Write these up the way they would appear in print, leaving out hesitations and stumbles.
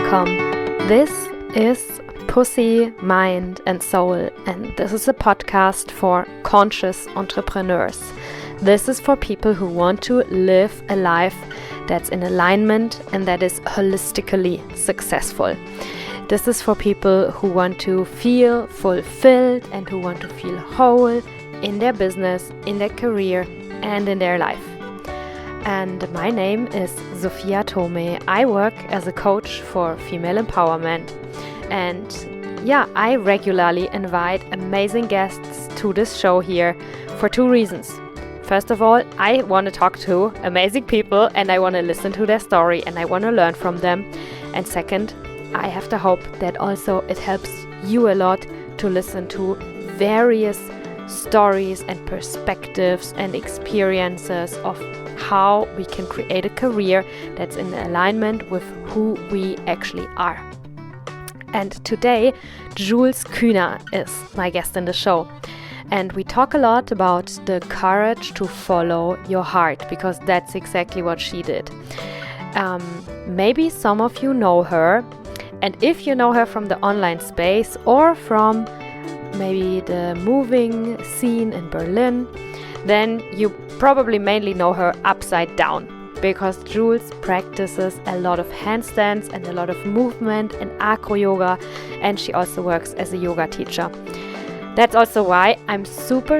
welcome. This is Pussy, Mind and Soul, and this is a podcast for conscious entrepreneurs. This is for people who want to live a life that's in alignment and that is holistically successful. This is for people who want to feel fulfilled and who want to feel whole in their business, in their career, and in their life. And my name is Sophia Tome. I work as a coach for female empowerment. And I regularly invite amazing guests to this show here for two reasons. First of all, I want to talk to amazing people and I want to listen to their story and I want to learn from them. And second, I have the hope that also it helps you a lot to listen to various stories and perspectives and experiences of how we can create a career that's in alignment with who we actually are. And today, Jules Ku is my guest in the show. And we talk a lot about the courage to follow your heart, because that's exactly what she did. Maybe some of you know her. And if you know her from the online space or from maybe the moving scene in Berlin, then you probably mainly know her upside down, because Jules practices a lot of handstands and a lot of movement and Acro-Yoga, and she also works as a yoga teacher. That's also why I'm super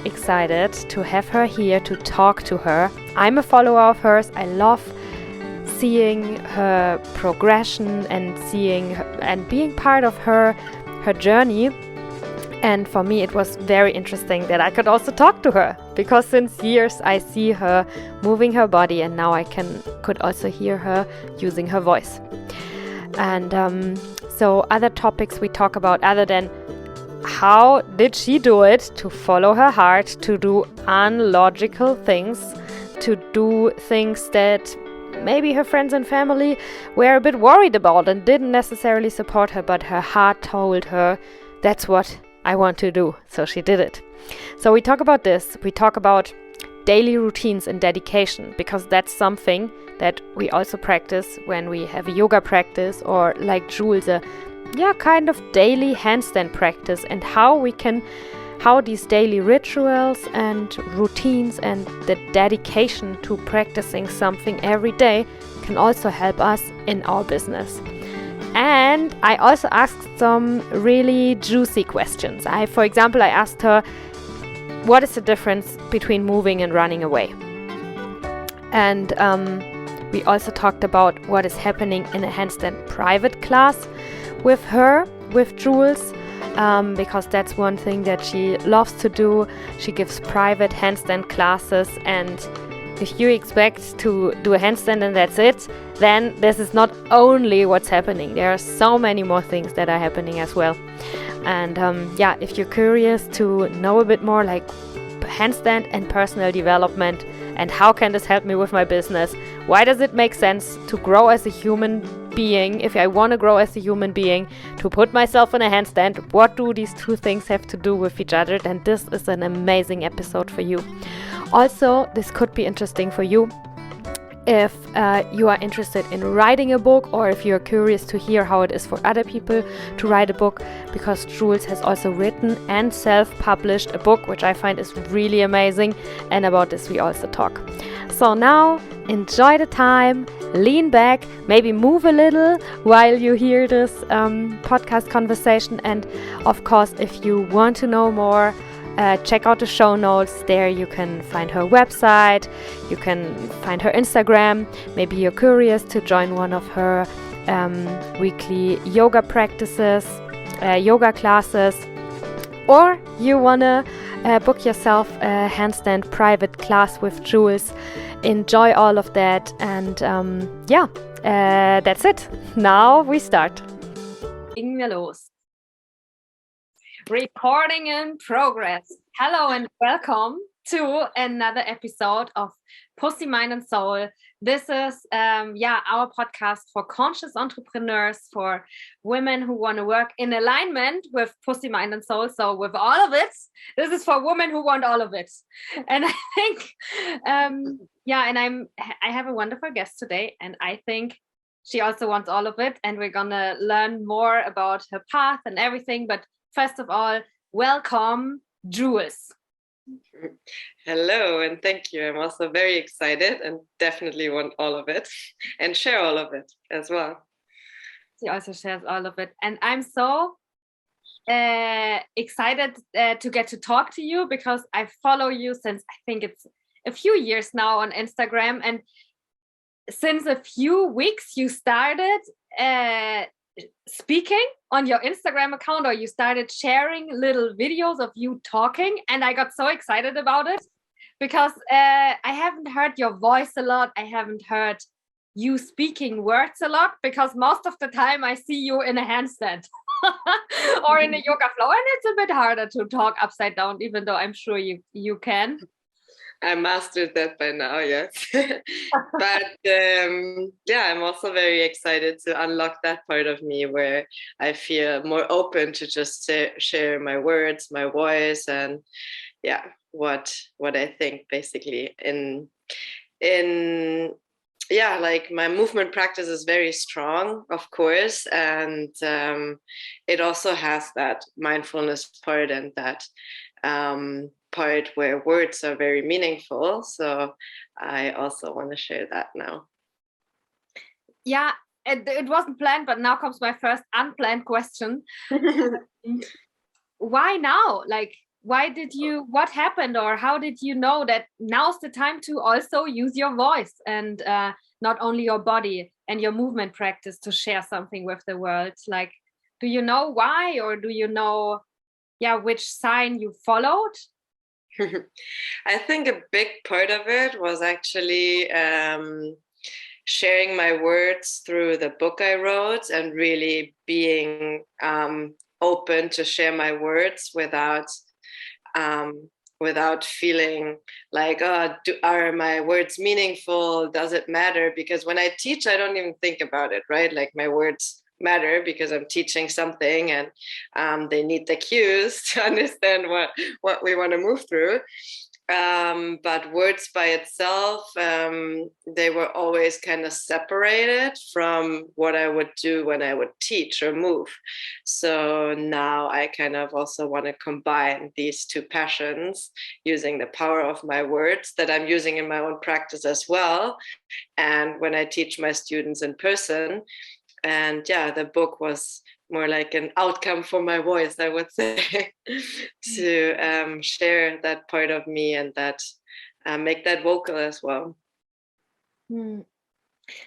excited to have her here to talk to her. I'm a follower of hers. I love seeing her progression and seeing her, and being part of her journey. And for me, it was very interesting that I could also talk to her, because since years I see her moving her body, and now I could also hear her using her voice. And so other topics we talk about, other than how did she do it to follow her heart, to do unlogical things, to do things that maybe her friends and family were a bit worried about and didn't necessarily support her, but her heart told her, that's what I want to do. So she did it. So we talk about this. We talk about daily routines and dedication, because that's something that we also practice when we have a yoga practice, or like Jules, kind of daily handstand practice, and how these daily rituals and routines and the dedication to practicing something every day can also help us in our business. And I also asked some really juicy questions. For example, I asked her, what is the difference between moving and running away? And we also talked about what is happening in a handstand private class with Jules, because that's one thing that she loves to do. She gives private handstand classes, and if you expect to do a handstand and that's it, then this is not only what's happening. There are so many more things that are happening as well. And if you're curious to know a bit more like handstand and personal development, and how can this help me with my business? Why does it make sense to grow as a human being? If I want to grow as a human being, to put myself in a handstand, what do these two things have to do with each other? And this is an amazing episode for you. Also, this could be interesting for you if you are interested in writing a book, or if you're curious to hear how it is for other people to write a book, because Jules has also written and self-published a book, which I find is really amazing, and about this we also talk. So now, enjoy the time, lean back, maybe move a little while you hear this podcast conversation, and of course, if you want to know more, check out the show notes. There you can find her website, you can find her Instagram. Maybe you're curious to join one of her weekly yoga practices, yoga classes, or you want to book yourself a handstand private class with Jules. Enjoy all of that, and that's it. Now we start. Legen wir los. Recording in progress. Hello and welcome to another episode of Pussy, Mind and Soul. This is our podcast for conscious entrepreneurs, for women who want to work in alignment with Pussy, Mind and Soul. So with all of it, this is for women who want all of it. And I think, I have a wonderful guest today, and I think She also wants all of it, and we're gonna learn more about her path and everything. But first of all, welcome, Jules. Hello, and thank you. I'm also very excited and definitely want all of it and share all of it as well. She also shares all of it, and I'm so excited to get to talk to you because I follow you since I think it's a few years now on Instagram, and since a few weeks you started speaking on your Instagram account, or you started sharing little videos of you talking, and I got so excited about it because I haven't heard your voice a lot. I haven't heard you speaking words a lot because most of the time I see you in a handstand or in a yoga flow, and it's a bit harder to talk upside down, even though I'm sure you can. I mastered that by now, yes. But yeah, I'm also very excited to unlock that part of me where I feel more open to just share my words, my voice, and yeah, what I think basically in yeah, like my movement practice is very strong, of course, and it also has that mindfulness part and that part where words are very meaningful. So I also want to share that now. Yeah, it wasn't planned, but now comes my first unplanned question. Why now? Like, what happened, or how did you know that now's the time to also use your voice and not only your body and your movement practice to share something with the world? Like, do you know why, or do you know, which sign you followed? I think a big part of it was actually sharing my words through the book I wrote and really being open to share my words without feeling like, oh, are my words meaningful? Does it matter? Because when I teach, I don't even think about it, right? Like my words matter because I'm teaching something, and they need the cues to understand what we want to move through. But words by itself, they were always kind of separated from what I would do when I would teach or move. So now I kind of also want to combine these two passions using the power of my words that I'm using in my own practice as well. And when I teach my students in person, and yeah, the book was more like an outcome for my voice, I would say, to share that part of me and that make that vocal as well.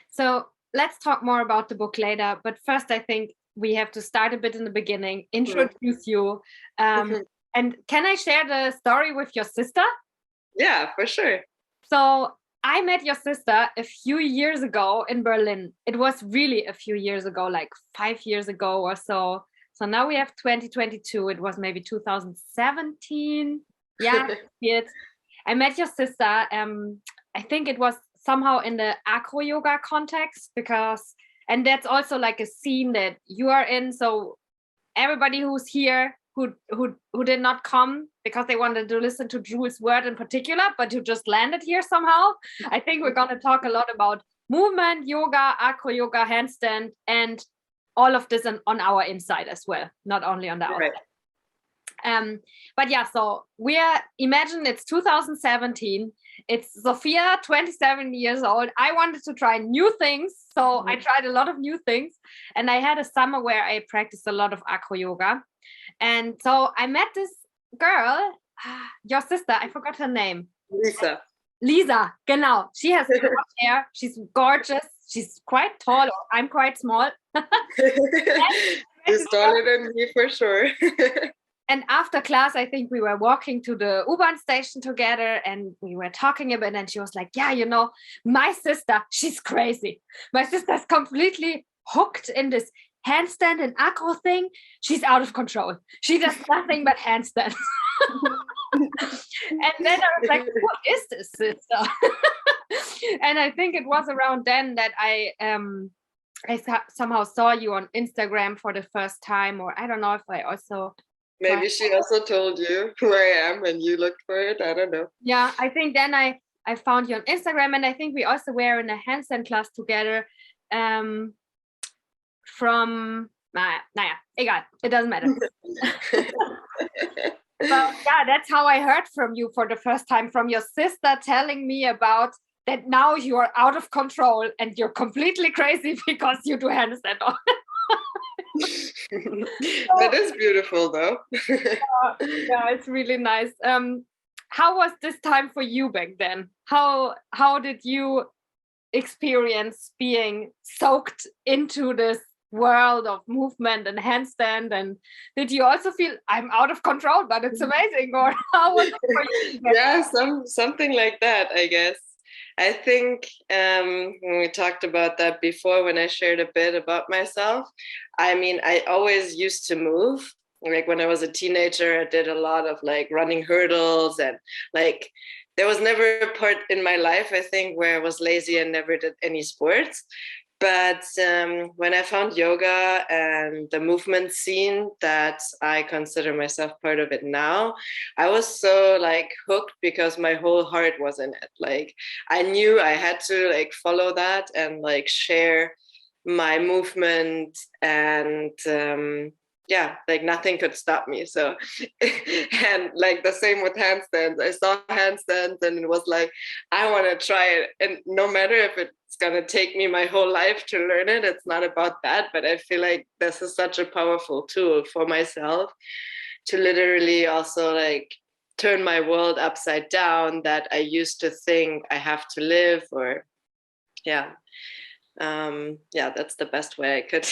So let's talk more about the book later. But first, I think we have to start a bit in the beginning, introduce you. And can I share the story with your sister? Yeah, for sure. So I met your sister a few years ago in Berlin. It was really a few years ago, like 5 years ago or so. So now we have 2022. It was maybe 2017. Yeah, I met your sister. I think it was somehow in the Acro-Yoga context, and that's also like a scene that you are in. So everybody who's here who did not come because they wanted to listen to Jules' word in particular, but who just landed here somehow. I think we're going to talk a lot about movement, yoga, acro-yoga, handstand, and all of this on our inside as well, not only on the outside. Right. But yeah, so imagine it's 2017. It's Sophia, 27 years old. I wanted to try new things. So I tried a lot of new things. And I had a summer where I practiced a lot of acro-yoga. And so I met this girl, your sister, I forgot her name. Lisa, genau. She has short hair. She's gorgeous. She's quite tall. I'm quite small. She's taller than me for sure. And after class, I think we were walking to the U-Bahn station together and we were talking a bit, and she was like, yeah, my sister, she's crazy. My sister's completely hooked in this handstand and acro thing. She's out of control. She does nothing but handstand. And then I was like, what is this sister? And I think it was around then that I somehow saw you on Instagram for the first time, or I don't know if I also... Maybe she also told you who I am and you looked for it. I don't know. Yeah, I think then I found you on Instagram, and I think we also were in a handstand class together. from, naja, egal, it doesn't matter. But yeah, that's how I heard from you for the first time, from your sister telling me about that now you are out of control and you're completely crazy because you do handstand on. That is beautiful though. Yeah, it's really nice. How was this time for you back then? How did you experience being soaked into this world of movement and handstand? And did you also feel I'm out of control, but it's amazing? Or how was it for you? Yeah, something like that, I guess. I think when we talked about that before, when I shared a bit about myself, I mean, I always used to move. Like when I was a teenager, I did a lot of like running hurdles, and like there was never a part in my life, I think, where I was lazy and never did any sports. But when I found yoga and the movement scene that I consider myself part of it now, I was so like hooked because my whole heart was in it. Like I knew I had to like follow that and like share my movement, and yeah, like nothing could stop me. So and like the same with handstands, I saw handstands and it was like I want to try it, and no matter if it's going to take me my whole life to learn it, it's not about that. But I feel like this is such a powerful tool for myself to literally also like turn my world upside down that I used to think I have to live. Or yeah, yeah, that's the best way I could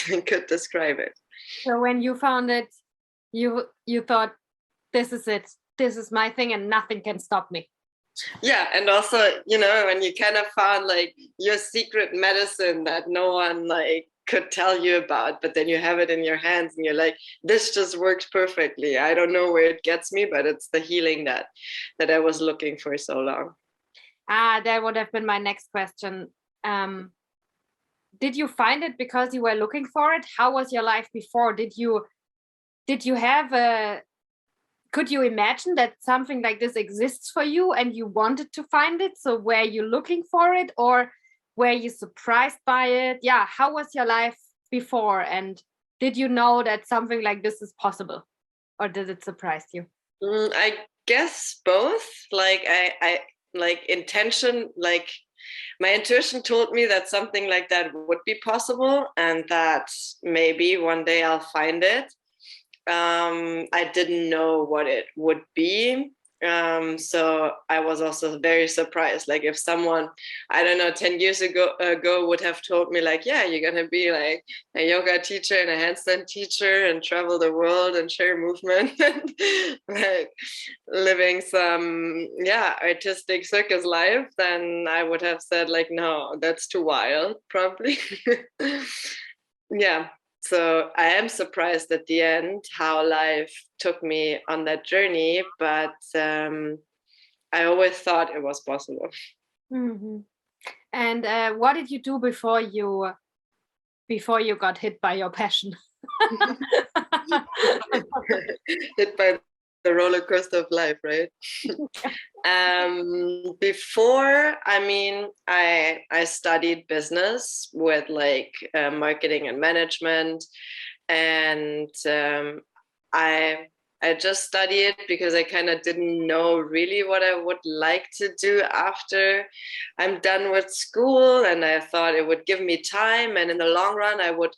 describe it. So when you found it, you thought, this is it, this is my thing and nothing can stop me. Yeah, and also, you know, when you kind of found like your secret medicine that no one like could tell you about, but then you have it in your hands and you're like, this just works perfectly. I don't know where it gets me, but it's the healing that I was looking for so long. That would have been my next question. Did you find it because you were looking for it? How was your life before? Did you have a, could you imagine that something like this exists for you and you wanted to find it? So were you looking for it, or were you surprised by it? Yeah, how was your life before? And did you know that something like this is possible, or did it surprise you? I guess both. Like I like intention, like my intuition told me that something like that would be possible and that maybe one day I'll find it. I didn't know what it would be. So I was also very surprised. Like if someone, I don't know, 10 years ago would have told me like, yeah, you're going to be like a yoga teacher and a handstand teacher and travel the world and share movement and like living some, yeah, artistic circus life, then I would have said like, no, that's too wild, probably. Yeah. So I am surprised at the end how life took me on that journey, but I always thought it was possible. Mm-hmm. And what did you do before you got hit by your passion? Hit by the roller coaster of life, right? Before, I mean, I studied business with like marketing and management, and I just studied because I kind of didn't know really what I would like to do after I'm done with school, and I thought it would give me time, and in the long run, I would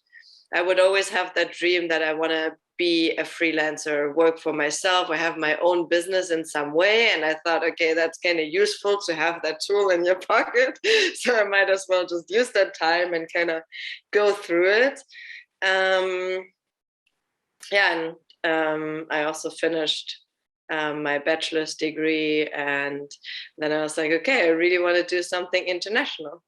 always have that dream that I want to be a freelancer, work for myself, or have my own business in some way. And I thought, okay, that's kind of useful to have that tool in your pocket. So I might as well just use that time and kind of go through it. Yeah, and I also finished my bachelor's degree. And then I was like, okay, I really want to do something international.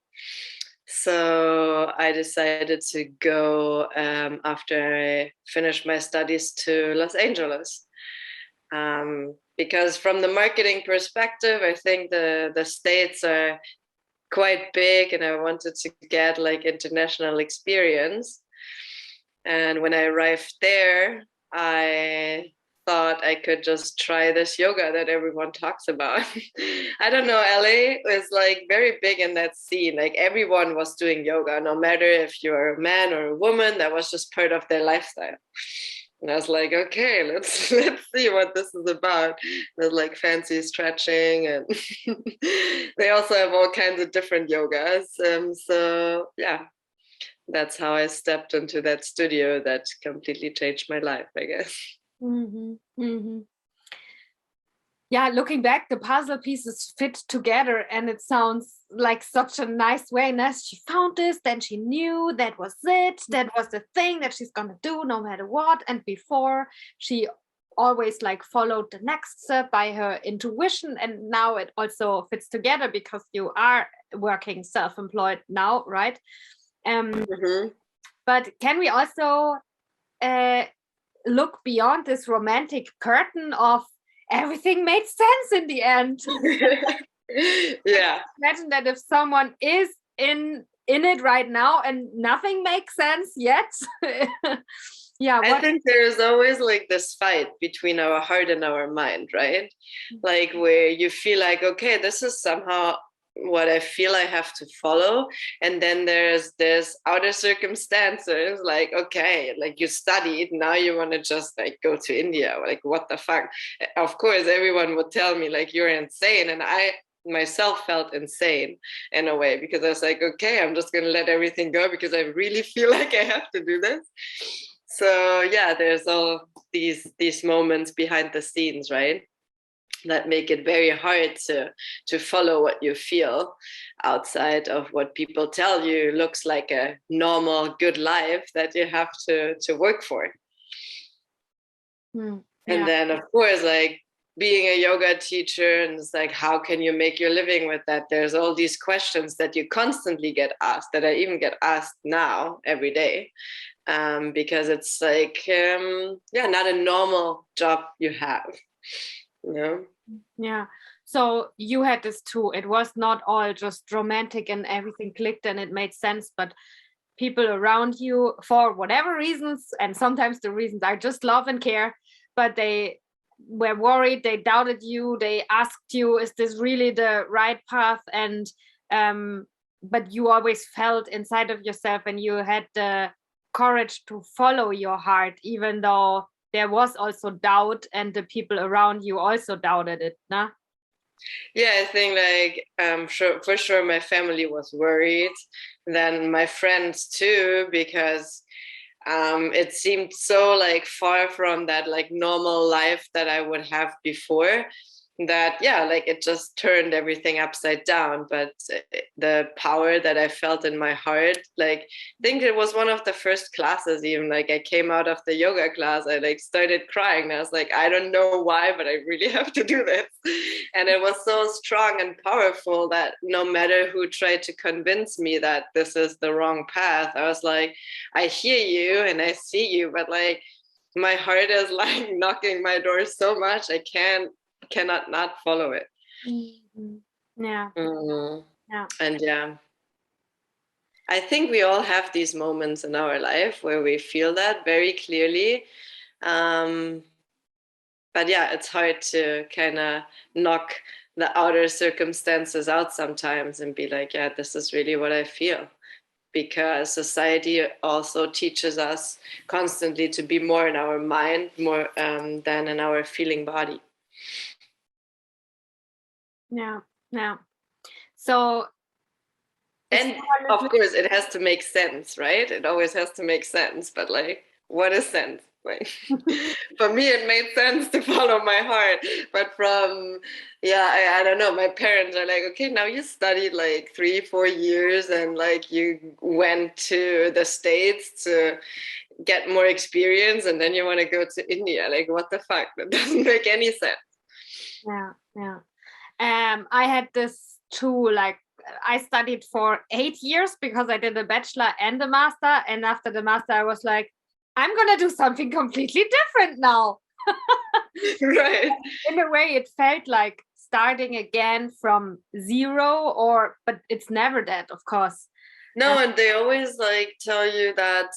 So I decided to go after I finished my studies to Los Angeles. Because from the marketing perspective, I think the States are quite big and I wanted to get like international experience. And when I arrived there, I thought I could just try this yoga that everyone talks about. I don't know, LA was like very big in that scene. Like everyone was doing yoga, no matter if you're a man or a woman, that was just part of their lifestyle. And I was like, okay, let's see what this is about. There's like fancy stretching, and they also have all kinds of different yogas. So yeah, that's how I stepped into that studio that completely changed my life, I guess. Mm-hmm. Mm-hmm. Yeah, looking back, the puzzle pieces fit together, and it sounds like such a nice way. And as she found this, then she knew that was it. That was the thing that she's gonna do no matter what. And before, she always like followed the next step by her intuition. And now it also fits together because you are working self-employed now, right? Mm-hmm. But can we also look beyond this romantic curtain of everything made sense in the end? Yeah. Imagine that if someone is in it right now and nothing makes sense yet. Yeah, I think there's always like this fight between our heart and our mind, right? Like where you feel like, okay, this is somehow what I feel I have to follow. And then there's outer circumstances, like, okay, like you studied, now you want to just like go to India. Like, what the fuck? Of course, everyone would tell me like you're insane. And I myself felt insane in a way, because I was like, okay, I'm just gonna let everything go because I really feel like I have to do this. So yeah, there's all these moments behind the scenes, right, that make it very hard to follow what you feel outside of what people tell you looks like a normal good life that you have to work for. Yeah. And then of course, like being a yoga teacher, and it's like, how can you make your living with that? There's all these questions that you constantly get asked, that I even get asked now every day, because it's like not a normal job you have, you know. Yeah. So you had this too. It was not all just romantic and everything clicked and it made sense, but people around you, for whatever reasons, and sometimes the reasons are just love and care, but they were worried, they doubted you, they asked you, is this really the right path? And but you always felt inside of yourself and you had the courage to follow your heart, even though there was also doubt and the people around you also doubted it, nah? Yeah, I think like for sure my family was worried, then my friends too, because it seemed so like far from that like normal life that I would have before, that yeah, like it just turned everything upside down. But the power that I felt in my heart, like I think it was one of the first classes, even like I came out of the yoga class, I like started crying, and I was like, I don't know why, but I really have to do this. And it was so strong and powerful that no matter who tried to convince me that this is the wrong path, I was like, I hear you and I see you, but like my heart is like knocking my door so much, I cannot not follow it. Mm-hmm. Yeah. Mm. Yeah. And yeah, I think we all have these moments in our life where we feel that very clearly. But yeah, it's hard to kind of knock the outer circumstances out sometimes and be like, yeah, this is really what I feel. Because society also teaches us constantly to be more in our mind, more than in our feeling body. Yeah. Yeah. So and of course it has to make sense, right? It always has to make sense, but like, what is sense? Like for me it made sense to follow my heart, but from I don't know, my parents are like, okay, now you studied like 3-4 years and like you went to the States to get more experience and then you want to go to India, like what the fuck, that doesn't make any sense. Yeah. I had this too, like I studied for 8 years because I did a bachelor and a master, and after the master I was like, I'm gonna do something completely different now. Right. In a way it felt like starting again from zero, but it's never that, of course. No, and they always like tell you that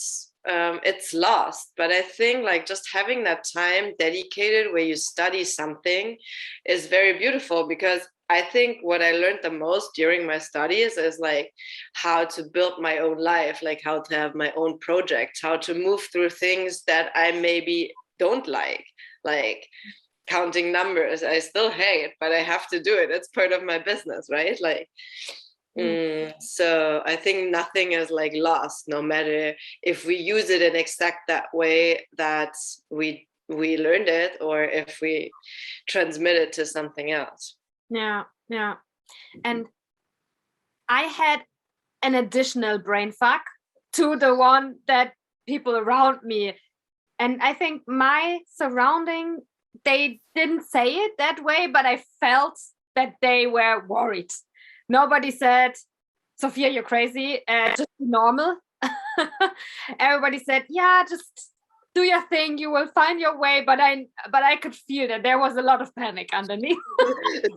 it's lost. But I think like just having that time dedicated where you study something is very beautiful, because I think what I learned the most during my studies is like how to build my own life, like how to have my own projects, how to move through things that I maybe don't like counting numbers. I still hate, but I have to do it. It's part of my business, right? Like, so I think nothing is like lost, no matter if we use it in exact that way that we learned it, or if we transmit it to something else. Yeah, yeah. And I had an additional brain fuck to the one that people around me. And I think my surrounding, they didn't say it that way, but I felt that they were worried. Nobody said, Sophia, you're crazy, just be normal. Everybody said, yeah, just do your thing, you will find your way. But I could feel that there was a lot of panic underneath.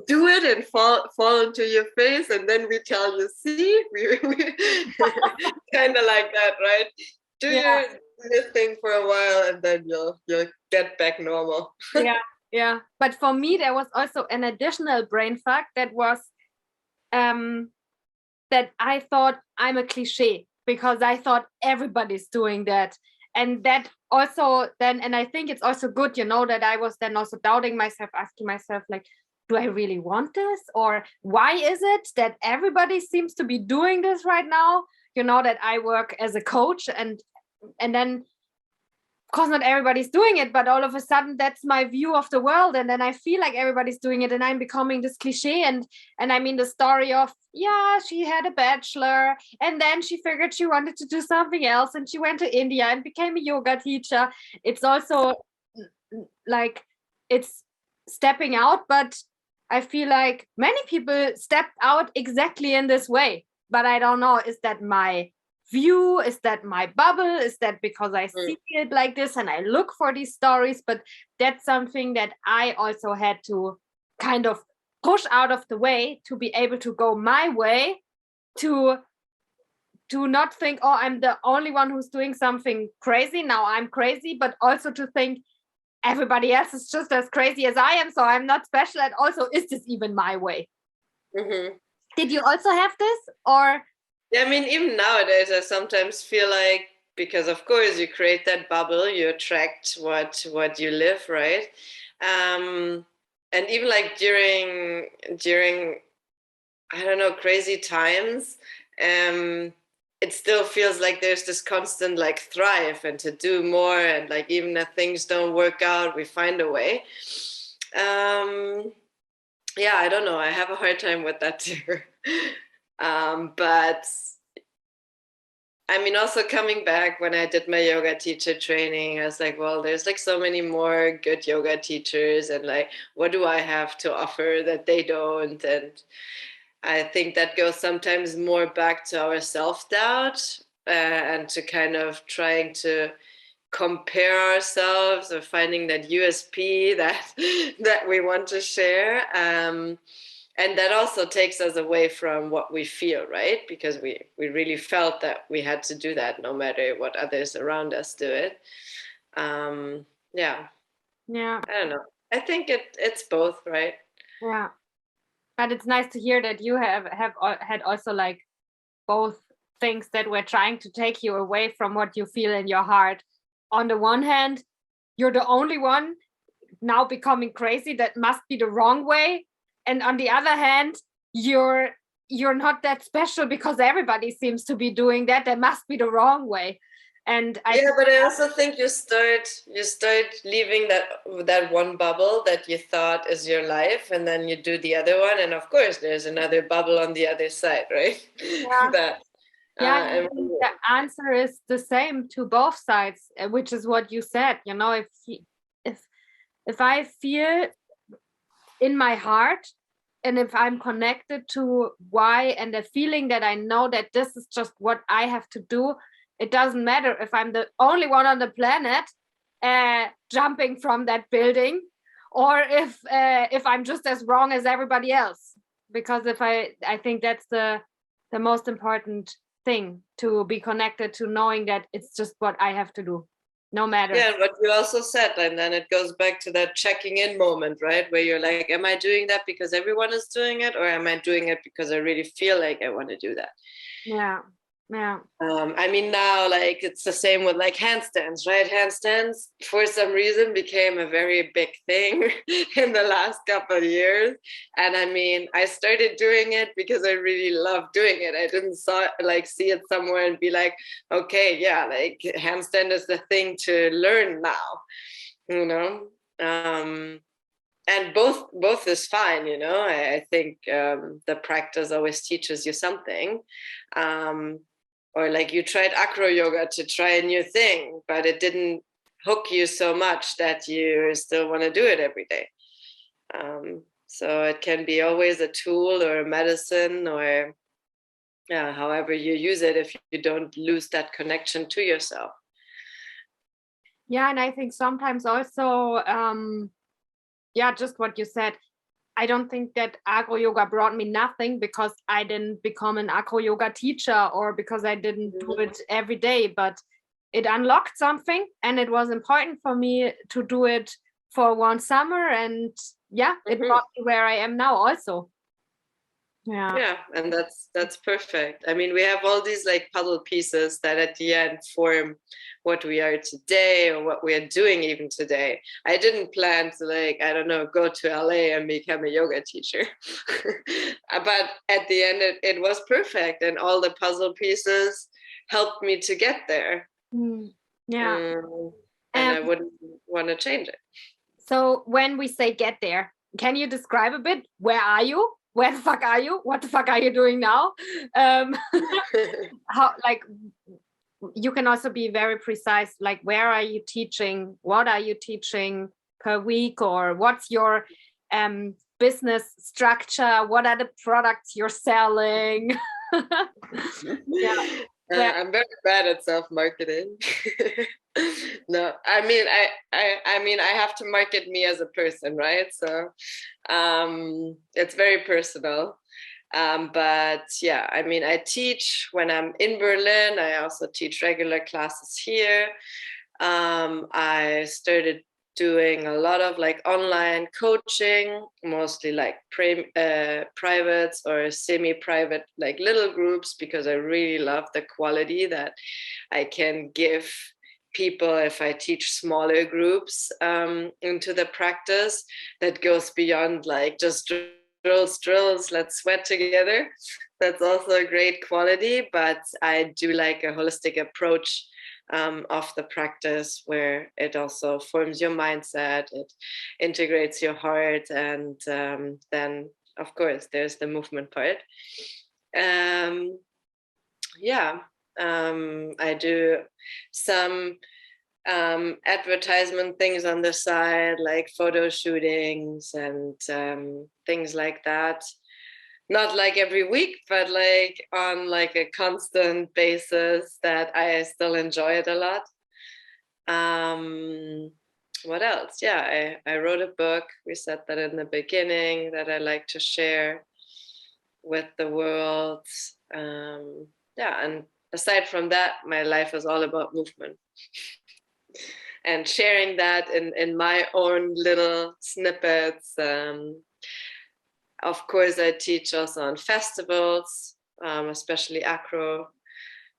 Do it and fall into your face, and then we tell you, see, we kind of like that, right? Do your thing for a while, and then you'll get back normal. Yeah. But for me, there was also an additional brain fuck that was that I thought I'm a cliche, because I thought everybody's doing that. And that also then, and I think it's also good, that I was then also doubting myself, asking myself, like, do I really want this? Or why is it that everybody seems to be doing this right now? That I work as a coach, and then of course not everybody's doing it, but all of a sudden that's my view of the world, and then I feel like everybody's doing it, and I'm becoming this cliche. And I mean, the story of, yeah, she had a bachelor and then she figured she wanted to do something else, and she went to India and became a yoga teacher. It's also like, it's stepping out, but I feel like many people stepped out exactly in this way. But I don't know, is that my view? Is that my bubble? Is that because I see it like this and I look for these stories? But that's something that I also had to kind of push out of the way, to be able to go my way, to not think, oh, I'm the only one who's doing something crazy, now I'm crazy, but also to think everybody else is just as crazy as I am, so I'm not special. And also, is this even my way? Did you also have this? Or yeah, I mean, even nowadays, I sometimes feel like, because of course you create that bubble, you attract what you live, right? And even like during I don't know, crazy times, it still feels like there's this constant like thrive and to do more, and like even if things don't work out, we find a way. Yeah, I don't know. I have a hard time with that too. But I mean, also coming back when I did my yoga teacher training, I was like, well, there's like so many more good yoga teachers, and like, what do I have to offer that they don't? And I think that goes sometimes more back to our self-doubt, and to kind of trying to compare ourselves, or finding that USP that we want to share. And that also takes us away from what we feel, right? Because we really felt that we had to do that no matter what others around us do it. Yeah. I don't know. I think it's both, right? Yeah. But it's nice to hear that you have had also like both things that were trying to take you away from what you feel in your heart. On the one hand, you're the only one now becoming crazy, that must be the wrong way. And on the other hand, you're not that special because everybody seems to be doing that. That must be the wrong way. And but I also think you start leaving that one bubble that you thought is your life, and then you do the other one, and of course there's another bubble on the other side, right? I think the answer is the same to both sides, which is what you said. If I feel in my heart, and if I'm connected to why, and the feeling that I know that this is just what I have to do, it doesn't matter if I'm the only one on the planet jumping from that building, or if I'm just as wrong as everybody else. Because I think that's the most important thing, to be connected to knowing that it's just what I have to do, no matter. Yeah, what you also said, and then it goes back to that checking in moment, right? Where you're like, am I doing that because everyone is doing it, or am I doing it because I really feel like I want to do that? Yeah. I mean, now, like, it's the same with like handstands, right? Handstands, for some reason, became a very big thing in the last couple of years. And I mean, I started doing it because I really love doing it. I didn't see it somewhere and be like, okay, yeah, like handstand is the thing to learn now, you know? And both is fine, you know. I think the practice always teaches you something. Or like you tried Acro-Yoga to try a new thing, but it didn't hook you so much that you still want to do it every day. So it can be always a tool or a medicine, or however you use it, if you don't lose that connection to yourself. Yeah, and I think sometimes also, just what you said, I don't think that Acro-Yoga brought me nothing because I didn't become an Acro-Yoga teacher, or because I didn't do it every day, but it unlocked something, and it was important for me to do it for one summer, and it brought me where I am now also. Yeah, and that's perfect. I mean, we have all these like puzzle pieces that at the end form what we are today, or what we are doing even today. I didn't plan to, like, I don't know, go to LA and become a yoga teacher. But at the end it was perfect, and all the puzzle pieces helped me to get there. And I wouldn't want to change it. So when we say get there, can you describe a bit, where are you? Where the fuck are you? What the fuck are you doing now? How, like, you can also be very precise, like, where are you teaching? What are you teaching per week? Or what's your business structure? What are the products you're selling? I'm very bad at self-marketing. No, I mean, I have to market me as a person, right? So it's very personal. But yeah, I mean, I teach when I'm in Berlin. I also teach regular classes here. I started doing a lot of like online coaching, mostly like privates or semi-private, like little groups, because I really love the quality that I can give people if I teach smaller groups into the practice that goes beyond like just drills, let's sweat together. That's also a great quality, but I do like a holistic approach of the practice, where it also forms your mindset, it integrates your heart, and then of course there's the movement part. I do some advertisement things on the side, like photo shootings and things like that. Not like every week, but like on like a constant basis, that I still enjoy it a lot. What else? Yeah, I wrote a book. We said that in the beginning, that I like to share with the world. And aside from that, my life is all about movement. And sharing that in my own little snippets. Of course, I teach also on festivals, especially Acro.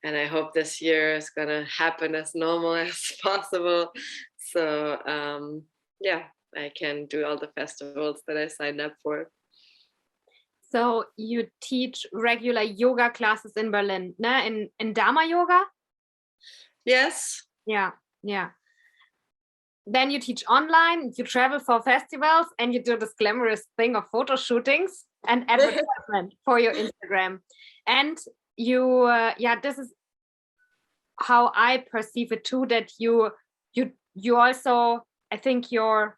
And I hope this year is going to happen as normal as possible. So I can do all the festivals that I signed up for. So you teach regular yoga classes in Berlin, ne? In Dharma yoga? Yes. Yeah. Then you teach online, you travel for festivals, and you do this glamorous thing of photo shootings and advertisement for your Instagram. And you, this is how I perceive it too, that you also, I think your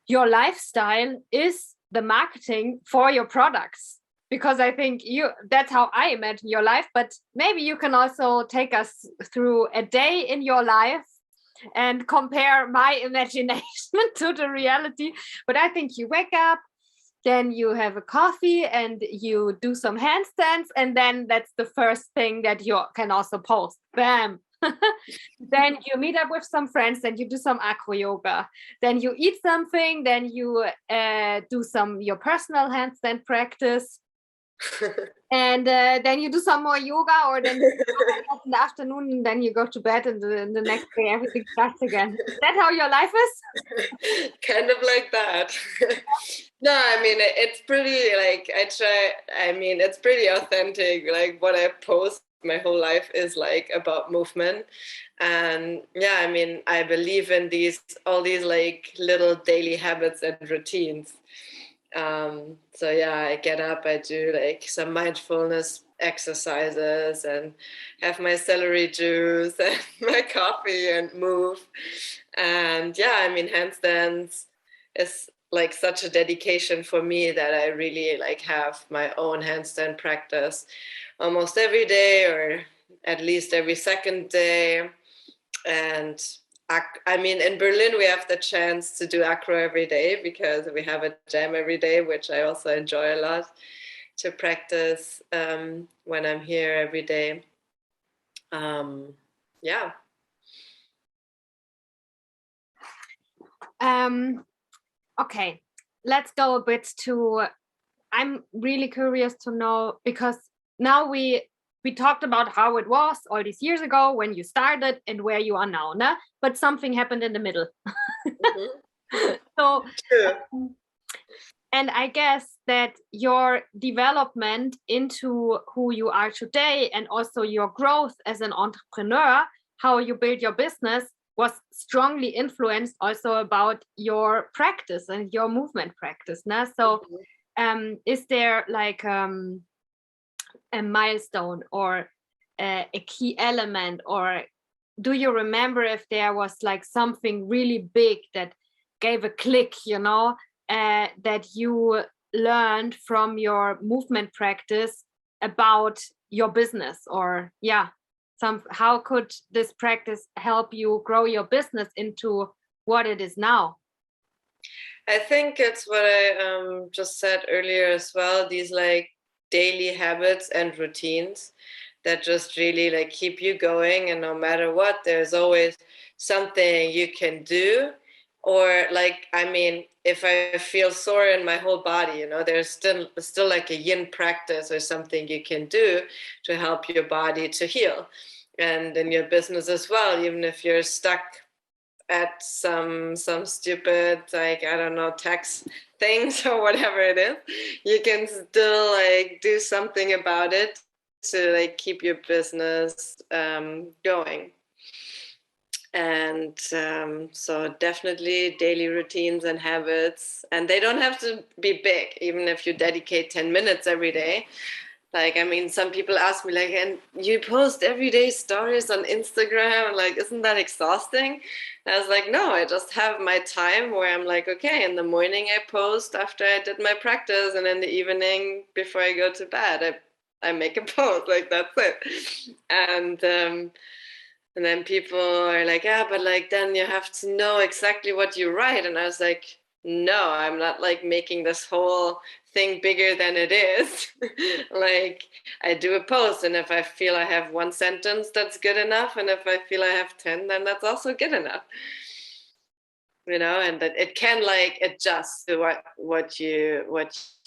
lifestyle is the marketing for your products, because I think that's how I imagine your life. But maybe you can also take us through a day in your life and compare my imagination to the reality. But I think you wake up, then you have a coffee and you do some handstands, and then that's the first thing that you can also post. Bam. Then you meet up with some friends, then you do some acro-yoga, then you eat something, then you do some your personal handstand practice, and then you do some more yoga, or then you in the afternoon, and then you go to bed, and the next day everything starts again. Is that how your life is? Kind of like that. No, I mean, it's pretty like it's pretty authentic. Like what I post my whole life is like about movement. And yeah, I mean, I believe in all these like little daily habits and routines. So yeah, I get up, I do like some mindfulness exercises and have my celery juice and my coffee and move. And yeah, I mean, handstands is like such a dedication for me that I really like have my own handstand practice almost every day, or at least every second day. And I mean, in Berlin, we have the chance to do acro every day because we have a jam every day, which I also enjoy a lot to practice when I'm here every day. Yeah. Okay, let's go a bit to, I'm really curious to know, because now we talked about how it was all these years ago when you started and where you are now, nah? But something happened in the middle. Mm-hmm. So, and I guess that your development into who you are today, and also your growth as an entrepreneur, how you build your business, was strongly influenced also about your practice and your movement practice. Nah? So is there like a milestone or a key element, or do you remember if there was like something really big that gave a click, that you learned from your movement practice about your business? Or how could this practice help you grow your business into what it is now? I think it's what I just said earlier as well, these like daily habits and routines that just really like keep you going, and no matter what, there's always something you can do. Or like, I mean, if I feel sore in my whole body, there's still like a yin practice or something you can do to help your body to heal. And in your business as well, even if you're stuck at some stupid, like, I don't know, tax things or whatever it is, you can still like do something about it to like keep your business going. And so definitely daily routines and habits, and they don't have to be big, even if you dedicate 10 minutes every day. Like, I mean, some people ask me, like, and you post everyday stories on Instagram, like, isn't that exhausting? And I was like, no, I just have my time where I'm like, okay, in the morning I post after I did my practice, and in the evening before I go to bed, I make a post, like, that's it. And then people are like, yeah, but like, then you have to know exactly what you write. And I was like, no, I'm not like making this whole thing bigger than it is. Like, I do a post, and if I feel I have one sentence, that's good enough. And if I feel I have 10, then that's also good enough. And that it can like adjust to what you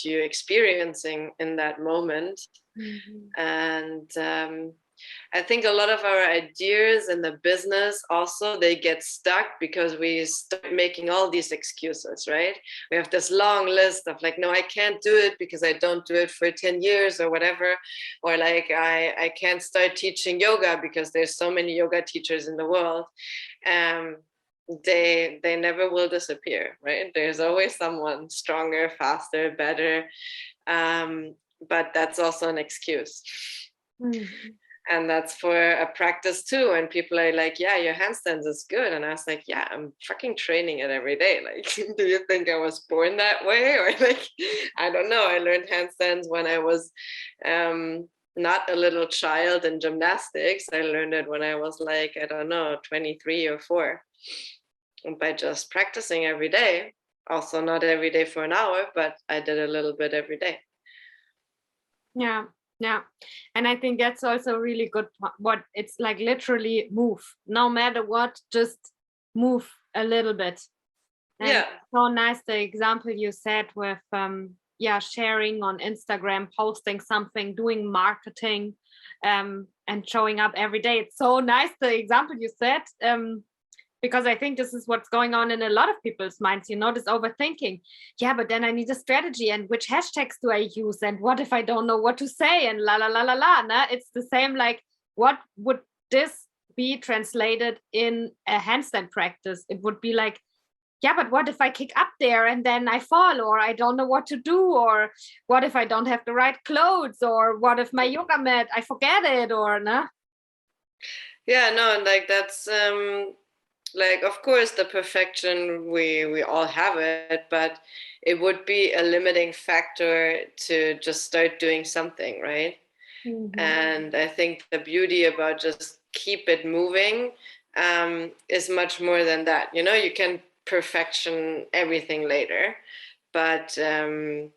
experiencing in that moment. Mm-hmm. And I think a lot of our ideas in the business also, they get stuck because we start making all these excuses, right? We have this long list of like, no, I can't do it because I don't do it for 10 years or whatever. Or like, I can't start teaching yoga because there's so many yoga teachers in the world. They never will disappear, right? There's always someone stronger, faster, better. But that's also an excuse. Mm-hmm. And that's for a practice too. And people are like, yeah, your handstands is good. And I was like, yeah, I'm fucking training it every day. Like, do you think I was born that way? Or like, I don't know. I learned handstands when I was not a little child in gymnastics. I learned it when I was like, I don't know, 23 or 4, by just practicing every day. Also not every day for an hour, but I did a little bit every day. Yeah, yeah. And I think that's also really good. What it's like, literally move, no matter what, just move a little bit. And Yeah. so nice the example you said with yeah, sharing on Instagram, posting something, doing marketing, and showing up every day. It's so nice the example you said, because I think this is what's going on in a lot of people's minds, you know, this overthinking. Yeah, but then I need a strategy, and which hashtags do I use, and what if I don't know what to say, and la la la la la. Nah? It's the same, like, what would this be translated in a handstand practice? It would be like, yeah, but what if I kick up there and then I fall, or I don't know what to do, or what if I don't have the right clothes, or what if my yoga mat, I forget it, or nah? Yeah, no, and like that's like, of course, the perfection, we all have it, but it would be a limiting factor to just start doing something, right? Mm-hmm. And I think the beauty about just keep it moving is much more than that. You know, you can perfection everything later, but and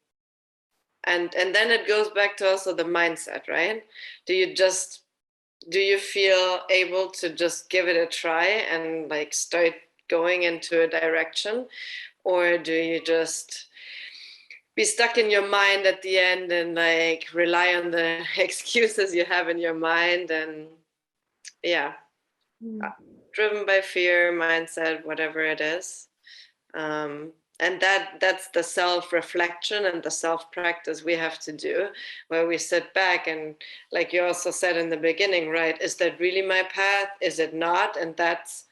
then it goes back to also the mindset, right? Do you just do you feel able to just give it a try and like start going into a direction, or do you just be stuck in your mind at the end and like rely on the excuses you have in your mind? And yeah, driven by fear, mindset, whatever it is. And that's the self-reflection and the self-practice we have to do, where we sit back and, like you also said in the beginning, right, is that really my path, is it not? And that's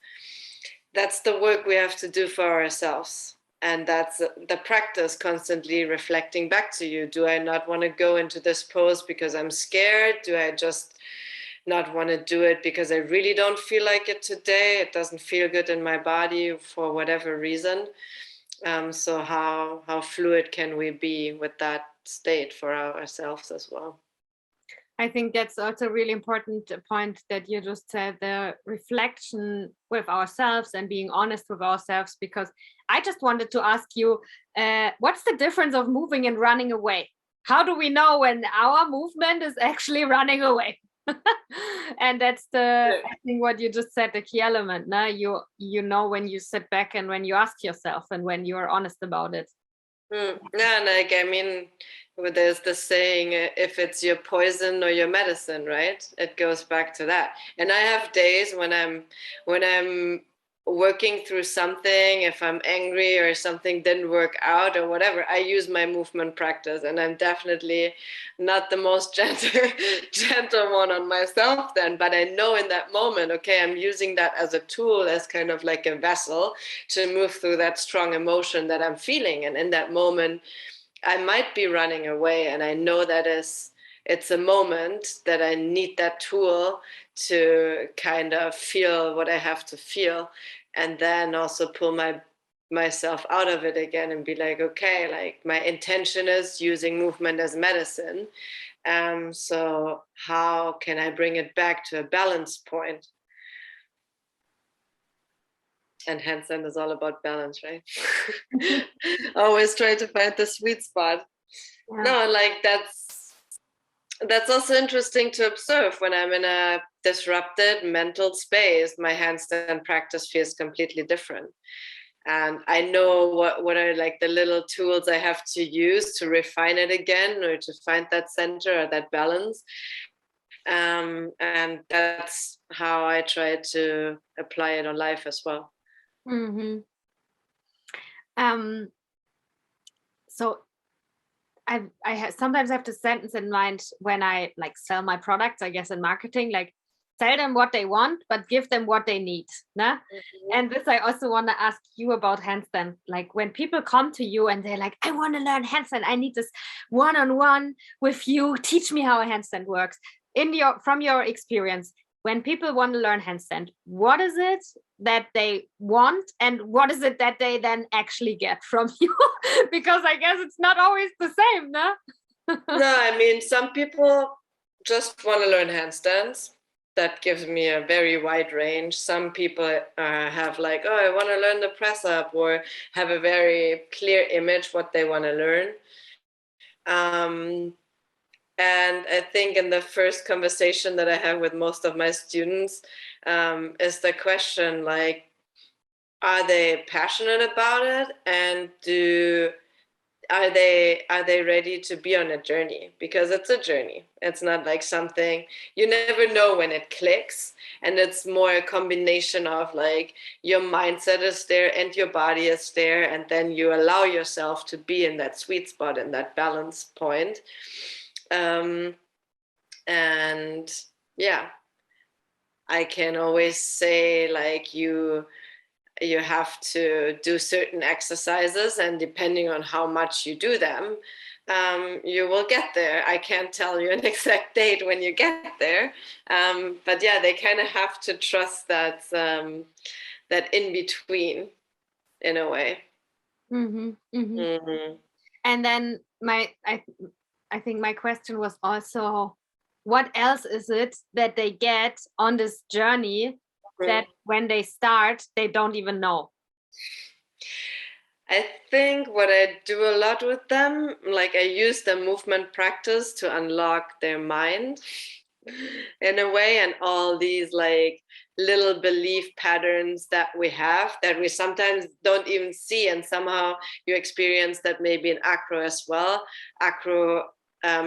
the work we have to do for ourselves. And that's the practice, constantly reflecting back to you. Do I not want to go into this pose because I'm scared? Do I just not want to do it because I really don't feel like it today? It doesn't feel good in my body for whatever reason. So how fluid can we be with that state for ourselves as well? I think that's also a really important point that you just said, the reflection with ourselves and being honest with ourselves, because I just wanted to ask you, what's the difference of moving and running away? How do we know when our movement is actually running away? And that's the, I think what you just said, the key element. No? You know when you sit back and when you ask yourself and when you're honest about it. Yeah, like I mean, there's the saying, if it's your poison or your medicine, right? It goes back to that. And I have days when I'm working through something, if I'm angry or something didn't work out or whatever, I use my movement practice, and I'm definitely not the most gentle one on myself then, but I know in that moment, okay, I'm using that as a tool, as kind of like a vessel to move through that strong emotion that I'm feeling. And in that moment, I might be running away, and I know that it's a moment that I need that tool to kind of feel what I have to feel, and then also pull myself out of it again and be like, okay, like my intention is using movement as medicine. So how can I bring it back to a balance point? And handstand is all about balance, right? Always try to find the sweet spot. Yeah. No, like that's also interesting to observe. When I'm in a disrupted mental space, my handstand practice feels completely different. And I know what are like the little tools I have to use to refine it again, or to find that center or that balance. And that's how I try to apply it on life as well. Mm-hmm. So I sometimes have the sentence in mind when I like sell my products, I guess in marketing, like tell them what they want, but give them what they need. Nah? Mm-hmm. And this, I also want to ask you about handstand. Like when people come to you and they're like, I want to learn handstand, I need this one-on-one with you, teach me how a handstand works. From your experience, when people want to learn handstand, what is it that they want, and what is it that they then actually get from you? Because I guess it's not always the same, no? No, I mean, some people just want to learn handstands. that gives me a very wide range. Some people have like, oh, I want to learn the press up, or have a very clear image what they want to learn. And I think in the first conversation that I have with most of my students is the question like, are they passionate about it, and are they ready to be on a journey? Because it's a journey. It's not like something, you never know when it clicks, and it's more a combination of like your mindset is there and your body is there, and then you allow yourself to be in that sweet spot, in that balance point. And yeah, I can always say like you have to do certain exercises, and depending on how much you do them, you will get there. I can't tell you an exact date when you get there, but yeah, they kind of have to trust that that in between, in a way. Mm-hmm, mm-hmm. Mm-hmm. And then I think my question was also, what else is it that they get on this journey that when they start, they don't even know? I think what I do a lot with them, like I use the movement practice to unlock their mind in a way, and all these like little belief patterns that we have that we sometimes don't even see, and somehow you experience that maybe in acro as well. Acro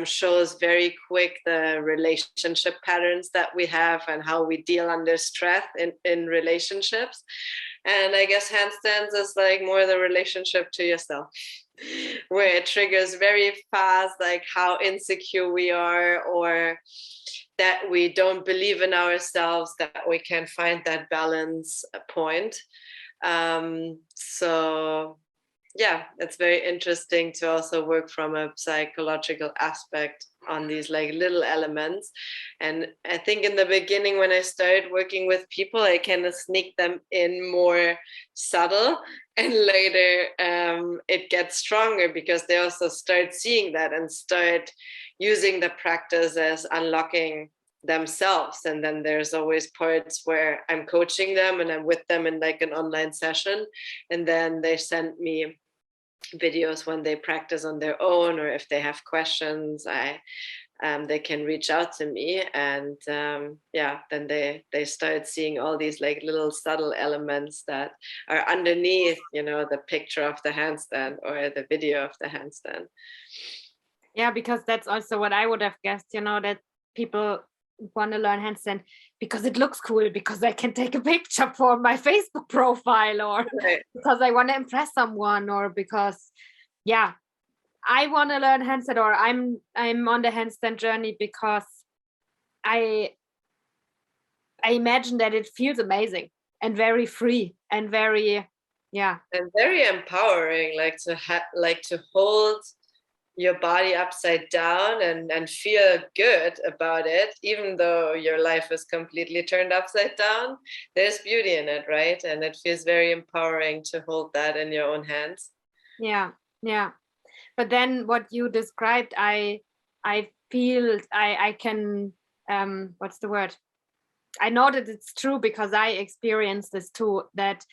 shows very quick the relationship patterns that we have and how we deal under stress in relationships. And I guess handstands is like more the relationship to yourself, where it triggers very fast, like how insecure we are, or that we don't believe in ourselves, that we can find that balance point. So yeah, it's very interesting to also work from a psychological aspect on these like little elements. And I think in the beginning, when I started working with people, I kind of sneak them in more subtle, and later it gets stronger because they also start seeing that and start using the practice as unlocking themselves. And then there's always parts where I'm coaching them and I'm with them in like an online session, and then they send me videos when they practice on their own, or if they have questions, they can reach out to me, and yeah, then they start seeing all these like little subtle elements that are underneath, you know, the picture of the handstand or the video of the handstand. Yeah, because that's also what I would have guessed, you know, that people want to learn handstand because it looks cool, because I can take a picture for my Facebook profile, or Right. because I want to impress someone, or because, yeah, I want to learn handstand, or I'm on the handstand journey because I imagine that it feels amazing and very free and very, yeah, And very empowering, like to hold your body upside down and feel good about it, even though your life is completely turned upside down. There's beauty in it, right? And it feels very empowering to hold that in your own hands. yeah, yeah. But then what you described, I feel I can, what's the word? I know that it's true because I experienced this too, that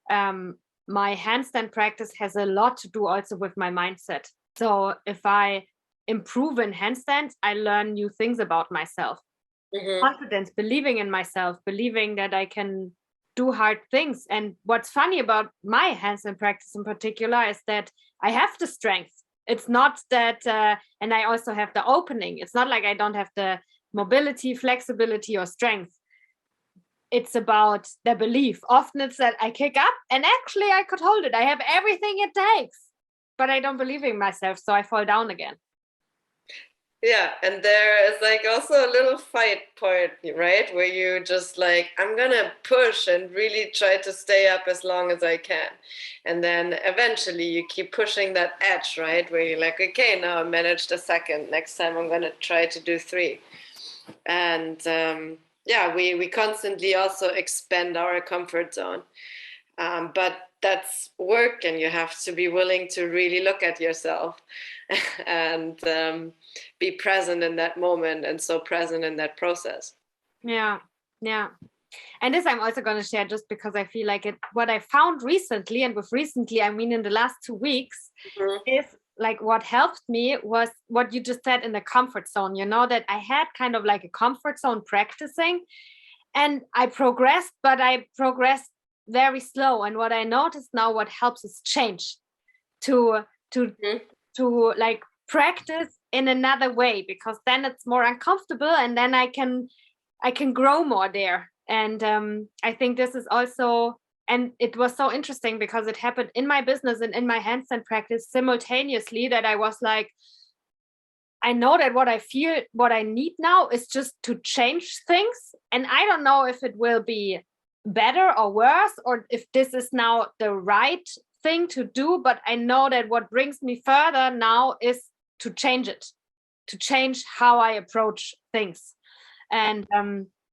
my handstand practice has a lot to do also with my mindset. So if I improve in handstand, I learn new things about myself. Mm-hmm. Confidence, believing in myself, believing that I can do hard things. And what's funny about my handstand practice in particular is that I have the strength. It's not that, and I also have the opening. It's not like I don't have the mobility, flexibility, or strength. It's about the belief. Often it's that I kick up and actually I could hold it. I have everything it takes, but I don't believe in myself, so I fall down again. Yeah, and there is like also a little fight part, right? Where you just like, I'm gonna push and really try to stay up as long as I can. And then eventually you keep pushing that edge, right? Where you're like, okay, now I managed a second. Next time I'm gonna try to do 3. And yeah, we constantly also expand our comfort zone. But that's work, and you have to be willing to really look at yourself and be present in that moment, and so present in that process. Yeah. Yeah. And this I'm also going to share just because I feel like it, what I found recently, and with recently, I mean in the last 2 weeks, Mhm. is like what helped me was what you just said in the comfort zone, that I had kind of like a comfort zone practicing and I progressed, but I progressed very slow. And what I noticed now, what helps is change to, to, Mhm. to like practice in another way, because then it's more uncomfortable and then I can grow more there. And I think this is also, and it was so interesting because it happened in my business and in my handstand practice simultaneously, that I was like, I know that what I feel, what I need now is just to change things. And I don't know if it will be better or worse, or if this is now the right thing to do. But I know that what brings me further now is to change it, to change how I approach things. And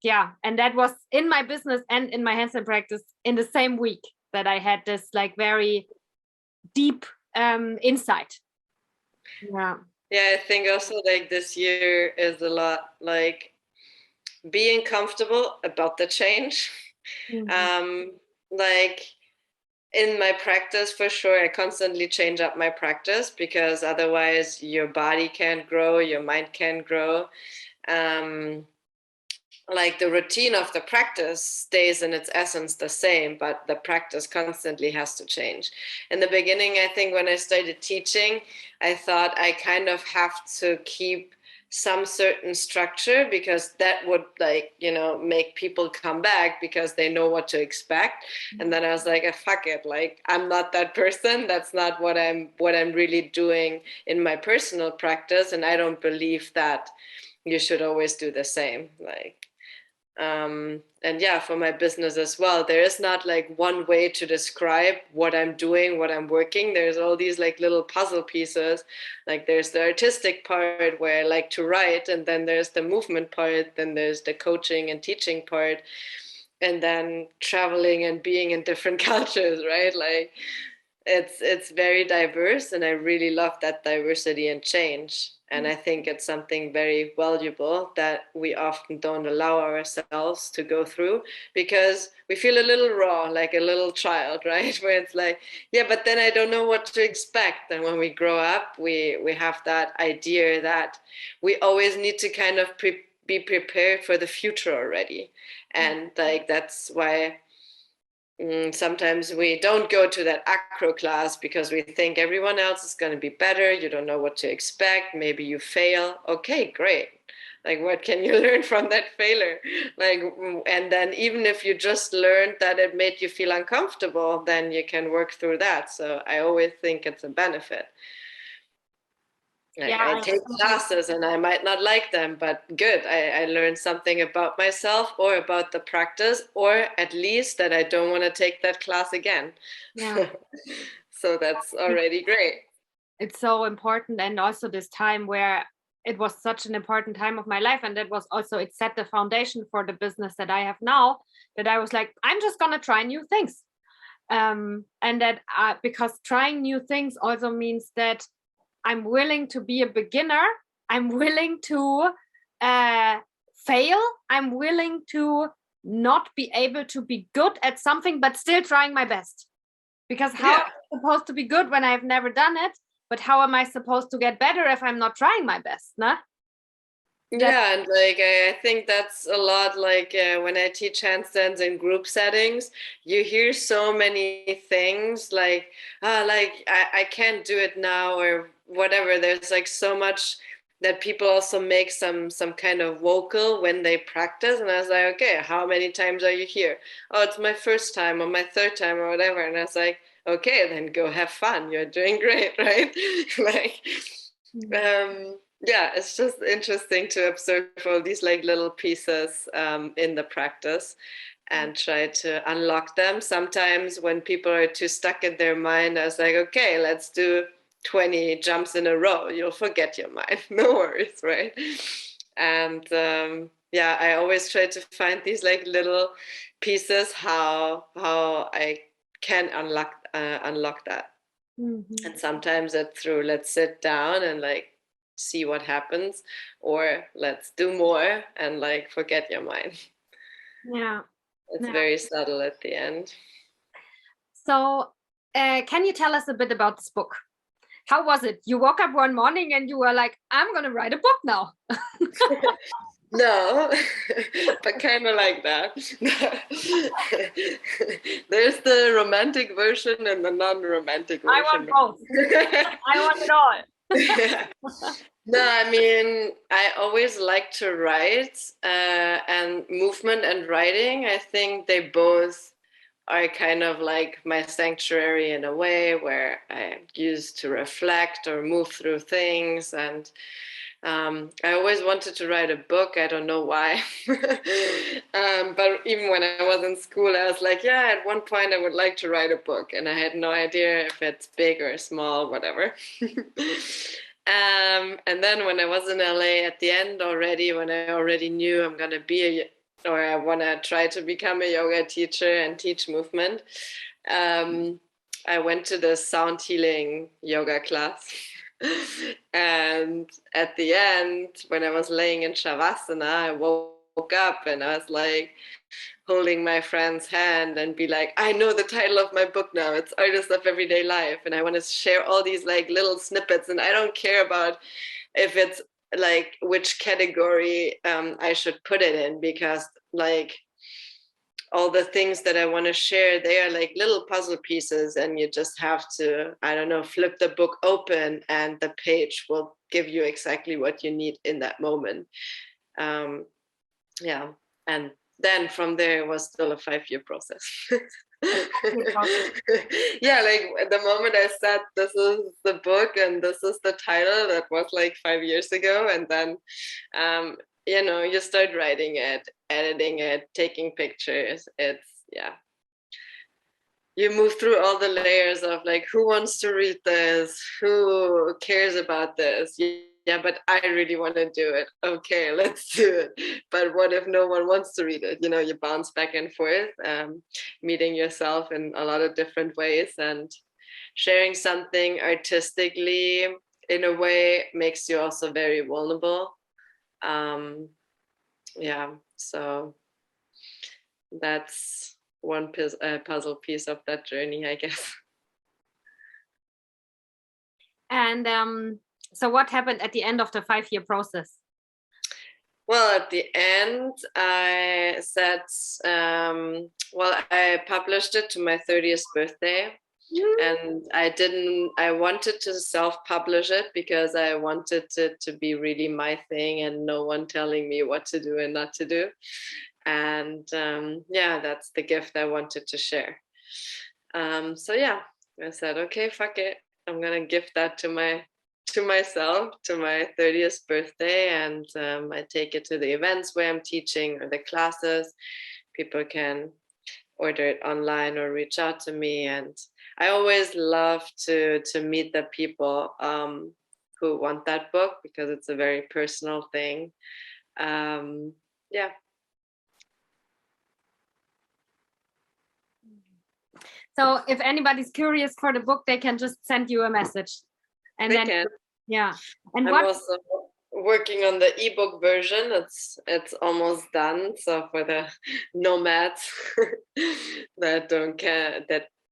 yeah, and that was in my business and in my handstand practice in the same week that I had this like very deep insight. Yeah. Yeah, I think also like this year is a lot like being comfortable about the change. Mhm. Um, like in my practice, for sure, I constantly change up my practice because otherwise your body can't grow, your mind can't grow. Um, like the routine of the practice stays in its essence the same, but the practice constantly has to change. In the beginning, I think when I started teaching, I thought I kind of have to keep some certain structure because that would like make people come back because they know what to expect. And then I was like, fuck it, like I'm not that person. That's not what I'm really doing in my personal practice, and I don't believe that you should always do the same. Like and yeah, for my business as well, there is not like one way to describe what I'm doing, what I'm working. There's all these like little puzzle pieces. Like there's the artistic part where I like to write, and then there's the movement part, then there's the coaching and teaching part, and then traveling and being in different cultures, right? Like it's very diverse, and I really love that diversity and change. And I think it's something very valuable that we often don't allow ourselves to go through because we feel a little raw, like a little child, right? Where it's like, yeah, but then I don't know what to expect. And when we grow up, we have that idea that we always need to kind of be prepared for the future already. And like that's why sometimes we don't go to that acro class because we think everyone else is going to be better. You don't know what to expect. Maybe you fail. Okay, great. Like, what can you learn from that failure? Like, and then even if you just learned that it made you feel uncomfortable, then you can work through that. So I always think it's a benefit. Like Yeah, I I take totally. classes and I might not like them, but good. I learned something about myself or about the practice, or at least that I don't want to take that class again. Yeah, So that's already great. it's so important. And also this time where it was such an important time of my life, and that was also, it set the foundation for the business that I have now, that I was like, I'm just gonna try new things. And that because trying new things also means that I'm willing to be a beginner. I'm willing to uh, fail. I'm willing to not be able to be good at something, but still trying my best. Because how am Yeah. I supposed to be good when I've never done it? But how am I supposed to get better if I'm not trying my best? Nah? That Yeah, and like I think that's a lot like when I teach handstands in group settings, you hear so many things like I can't do it now or whatever. There's like so much that people also make some kind of vocal when they practice, and I was like, okay, how many times are you here? Oh, it's my first time or my third time or whatever, and I was like, okay, then go have fun. You're doing great, right? like yeah, it's just interesting to observe all these like little pieces in the practice and try to unlock them. Sometimes when people are too stuck in their mind, I was like, okay, let's do 20 jumps in a row. You'll forget your mind. No worries, right? And yeah, I always try to find these like little pieces how I can unlock that. Mhm. And sometimes it's through let's sit down and like see what happens, or let's do more and like forget your mind. Yeah. It's very subtle at the end. So can you tell us a bit about this book? How was it? You woke up one morning and you were like, I'm going to write a book now. No, but kind of like that. There's the romantic version and the non-romantic version. I want both. I want it all. No, I mean, I always like to write, and movement and writing, I think they both are kind of like my sanctuary in a way, where I use to reflect or move through things. And I always wanted to write a book. I don't know why. But even when I was in school, I was like, yeah, at one point I would like to write a book. And I had no idea if it's big or small, whatever. And then when I was in LA at the end already, when I already knew I'm going to be or I want to try to become a yoga teacher and teach movement, I went to the sound healing yoga class. And at the end, when I was laying in Shavasana, I woke up and I was like holding my friend's hand and be like, I know the title of my book now. It's Artists of Everyday Life. And I want to share all these like little snippets. And I don't care about if it's like which category I should put it in, because like all the things that I want to share, they are like little puzzle pieces, and you just have to, I don't know, flip the book open and the page will give you exactly what you need in that moment. Yeah. And then from there, it was still a 5-year process. Yeah, like the moment I said, this is the book and this is the title, that was like 5 years ago. And then, you know, you start writing it, editing it, taking pictures. It's, yeah. You move through all the layers of like, who wants to read this? Who cares about this? Yeah, but I really want to do it. Okay, let's do it. But what if no one wants to read it? You know, you bounce back and forth, meeting yourself in a lot of different ways, and sharing something artistically in a way makes you also very vulnerable. Yeah, so that's one puzzle piece of that journey, I guess. And so what happened at the end of the 5-year process? Well, at the end, I said, well, I published it to my 30th birthday. And I wanted to self-publish it because I wanted it to be really my thing and no one telling me what to do and not to do. And yeah, that's the gift I wanted to share. So yeah, I said, okay, fuck it. I'm going to gift that to myself, to my 30th birthday. And I take it to the events where I'm teaching or the classes. People can order it online or reach out to me. And I always love to meet the people who want that book, because it's a very personal thing. Yeah. So if anybody's curious for the book, they can just send you a message. And they then can. Yeah. And I'm also working on the ebook version. It's almost done. So for the nomads that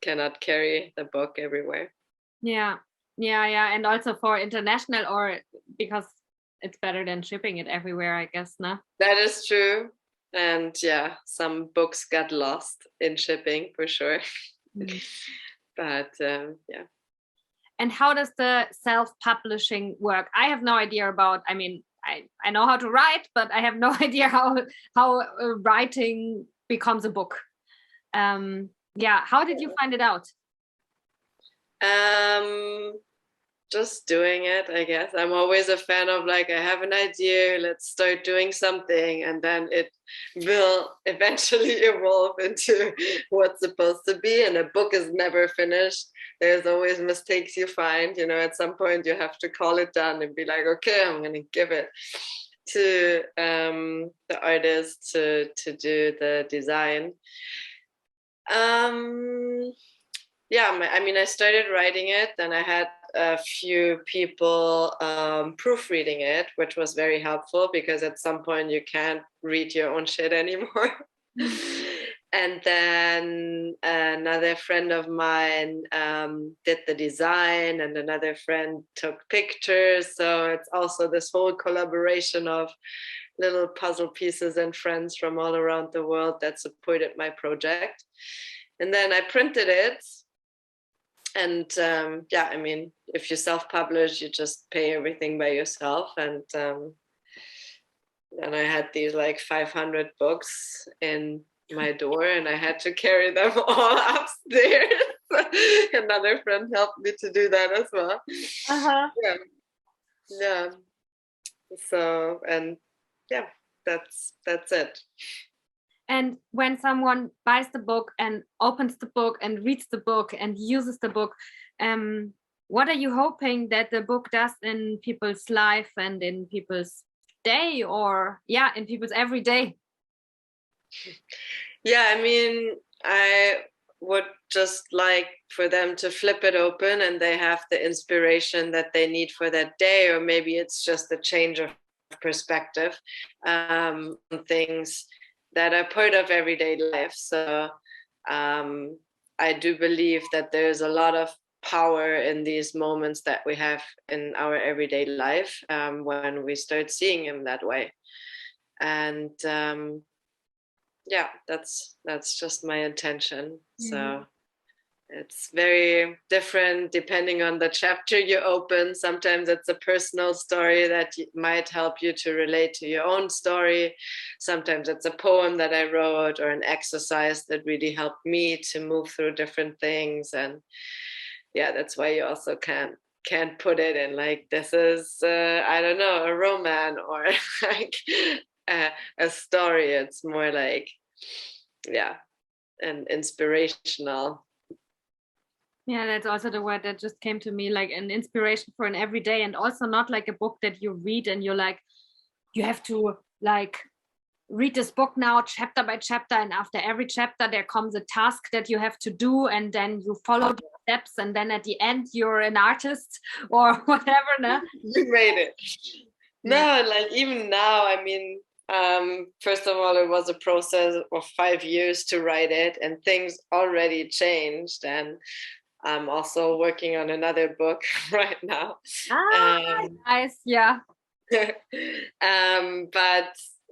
cannot carry the book everywhere. Yeah. And also for international, or because it's better than shipping it everywhere, I guess, no? That is true. And yeah, some books got lost in shipping for sure. But yeah. And how does the self-publishing work? I have no idea about, I mean, I know how to write, but I have no idea how writing becomes a book. Yeah, how did you find it out? Just doing it, I guess. I'm always a fan of like, I have an idea, let's start doing something, and then it will eventually evolve into what's supposed to be. And a book is never finished. There's always mistakes you find, you know. At some point you have to call it done and be like, okay, I'm going to give it to the artist to do the design. Yeah, I mean, I started writing it, and I had a few people proofreading it, which was very helpful because at some point you can't read your own shit anymore. And then another friend of mine did the design, and another friend took pictures. So it's also this whole collaboration of little puzzle pieces and friends from all around the world that supported my project. And then I printed it. And I mean, if you self-publish, you just pay everything by yourself. And I had these like 500 books in my door, and I had to carry them all upstairs. Another friend helped me to do that as well. Yeah. So, and yeah, that's it. And when someone buys the book and opens the book and reads the book and uses the book, what are you hoping that the book does in people's life and in people's day, or in people's everyday? Yeah, I mean, I would just like for them to flip it open and they have the inspiration that they need for that day, or maybe it's just a change of perspective on things that are part of everyday life. So I do believe that there's a lot of power in these moments that we have in our everyday life when we start seeing them that way. And that's just my intention. So it's very different depending on the chapter you open. Sometimes it's a personal story that might help you to relate to your own story. Sometimes it's a poem that I wrote or an exercise that really helped me to move through different things. And that's why you also can't put it in like, this is I don't know, a romance or like a story. It's more like an inspirational. Yeah, that's also the word that just came to me, like an inspiration for an everyday, and also not like a book that you read and you're like, you have to like read this book now chapter by chapter, and after every chapter there comes a task that you have to do, and then you follow the steps, and then at the end you're an artist or whatever. No? You made it. No, like even now, I mean, first of all, it was a process of 5 years to write it, and things already changed. And I'm also working on another book right now. Nice, yeah. But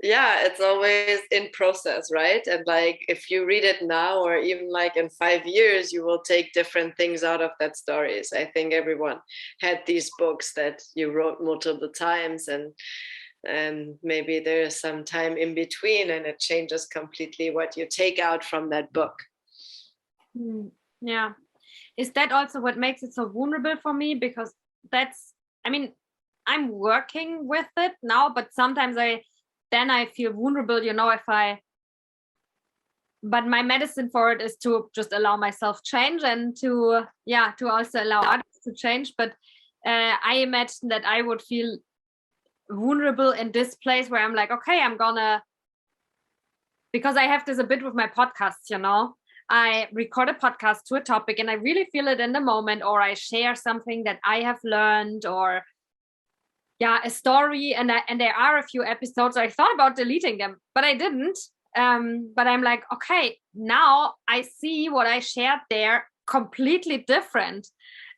it's always in process, right? And like, if you read it now, or even like in 5 years, you will take different things out of that stories. I think everyone had these books that you wrote multiple times, and maybe there's some time in between, and it changes completely what you take out from that book. Yeah. Is that also what makes it so vulnerable for me? Because I'm working with it now, but sometimes I feel vulnerable, but my medicine for it is to just allow myself change, and to also allow others to change. But I imagine that I would feel vulnerable in this place where I'm like, okay, because I have this a bit with my podcasts, I record a podcast to a topic and I really feel it in the moment, or I share something that I have learned, or a story, and there are a few episodes I thought about deleting them, but I didn't. But I'm like, okay, now I see what I shared there completely different,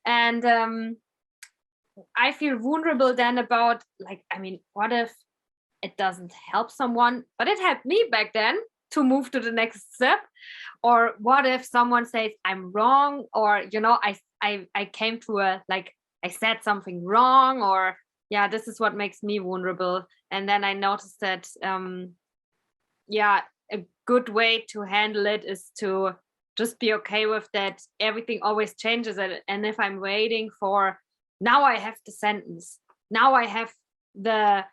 and I feel vulnerable then about, like, I mean, what if it doesn't help someone, but it helped me back then to move to the next step? Or what if someone says I'm wrong, or I came to I said something wrong, or this is what makes me vulnerable. And then I noticed that a good way to handle it is to just be okay with that everything always changes. And if I'm waiting for, now I have the sentence, now I have the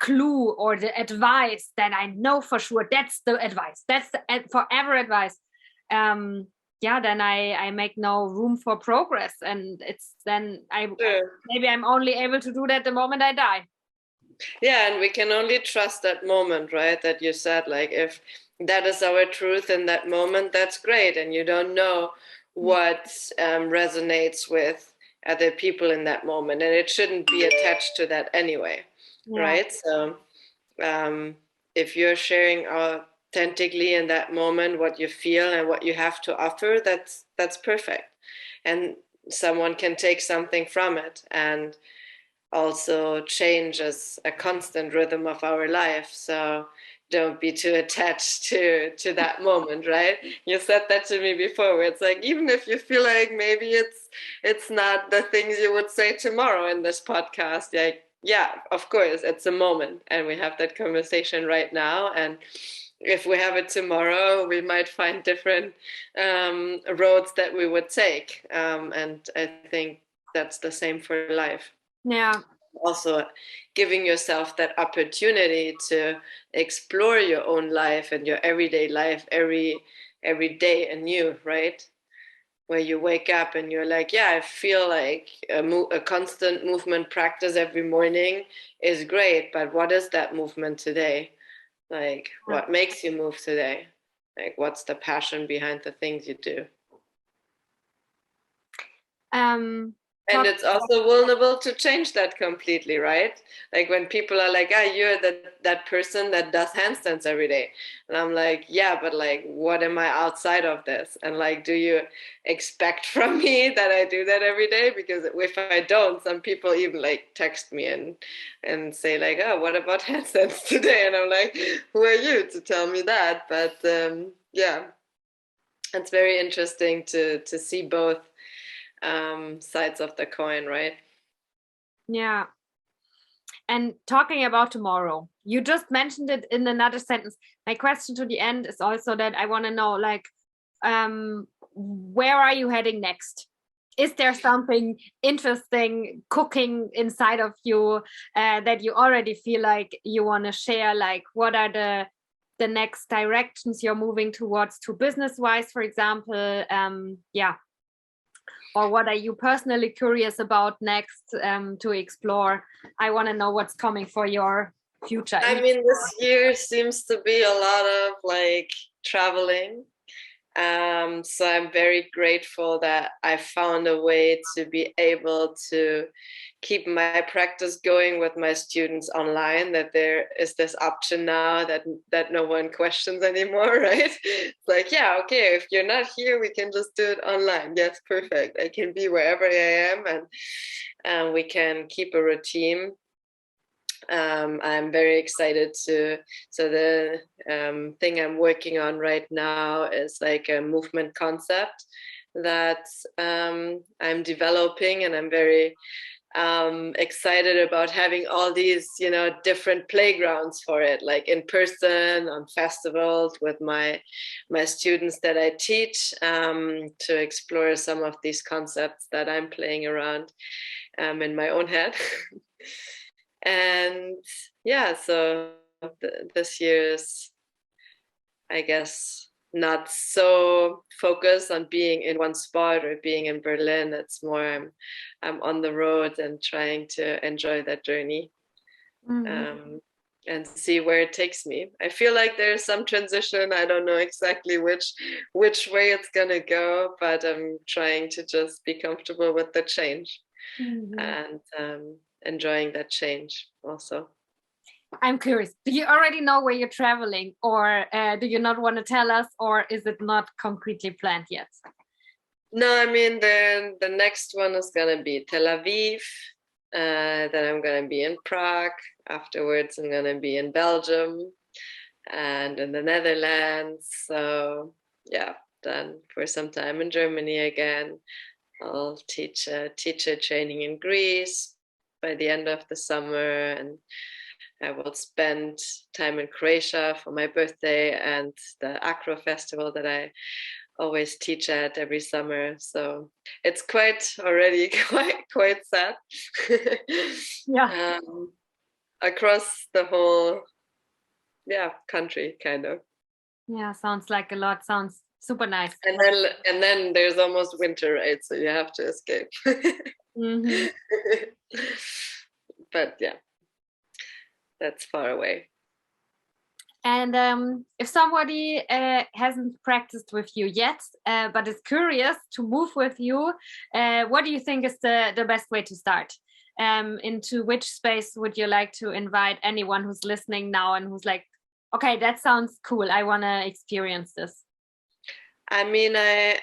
clue or the advice that I know for sure, that's the advice, that's the forever advice, then I make no room for progress. And it's then maybe I'm only able to do that the moment I die. Yeah, and we can only trust that moment, right? That you said, like, if that is our truth in that moment, that's great. And you don't know what resonates with other people in that moment, and it shouldn't be attached to that anyway. Right? So if you're sharing authentically in that moment what you feel and what you have to offer, that's perfect, and someone can take something from it. And also change is a constant rhythm of our life, so don't be too attached to that moment, right? You said that to me before, where it's like, even if you feel like maybe it's not the things you would say tomorrow in this podcast, like, yeah, of course it's a moment, and we have that conversation right now, and if we have it tomorrow, we might find different roads that we would take, and I think that's the same for life. Yeah. Also giving yourself that opportunity to explore your own life and your everyday life every day anew, right? Where you wake up and you're like, yeah, I feel like a constant movement practice every morning is great, but what is that movement today? Like, what makes you move today? Like, what's the passion behind the things you do? And it's also vulnerable to change that completely, right? Like when people are like, you're that person that does handstands every day. And I'm like, yeah, but like, what am I outside of this? And like, do you expect from me that I do that every day? Because if I don't, some people even like text me and say like, oh, what about handstands today? And I'm like, who are you to tell me that? But yeah, it's very interesting to see both sides of the coin, right? Yeah. And talking about tomorrow, you just mentioned it in another sentence. My question to the end is also that I want to know, like, where are you heading next? Is there something interesting cooking inside of you that you already feel like you want to share? Like, what are the next directions you're moving towards to business-wise, for example? Yeah. Or what are you personally curious about next to explore? I want to know what's coming for your future. I mean, this year seems to be a lot of like traveling. So I'm very grateful that I found a way to be able to keep my practice going with my students online, that there is this option now that no one questions anymore, right? It's like, yeah, okay, if you're not here, we can just do it online. Yes, perfect. I can be wherever I am, and we can keep a routine. I'm very excited so the thing I'm working on right now is like a movement concept that I'm developing, and I'm very excited about having all these, different playgrounds for it, like in person, on festivals with my students that I teach, to explore some of these concepts that I'm playing around in my own head. And yeah, so this year's, I guess, not so focused on being in one spot or being in Berlin. It's more I'm on the road and trying to enjoy that journey, and see where it takes me. I feel like there's some transition. I don't know exactly which way it's gonna go, but I'm trying to just be comfortable with the change, and enjoying that change also. I'm curious, do you already know where you're traveling, or do you not want to tell us, or is it not concretely planned yet? No, I mean, the next one is gonna be Tel Aviv, then I'm gonna be in Prague. Afterwards I'm gonna be in Belgium and in the Netherlands. So yeah, then for some time in Germany again. I'll teach teacher training in Greece by the end of the summer, and I will spend time in Croatia for my birthday and the Acro festival that I always teach at every summer. So it's already quite sad. Yeah. Across the whole country, kind of. Yeah, sounds like a lot. Sounds super nice. And then there's almost winter, right? So you have to escape. But yeah, that's far away. And if somebody hasn't practiced with you yet, but is curious to move with you, what do you think is the best way to start? Into which space would you like to invite anyone who's listening now and who's like, okay, that sounds cool, I want to experience this? I mean, I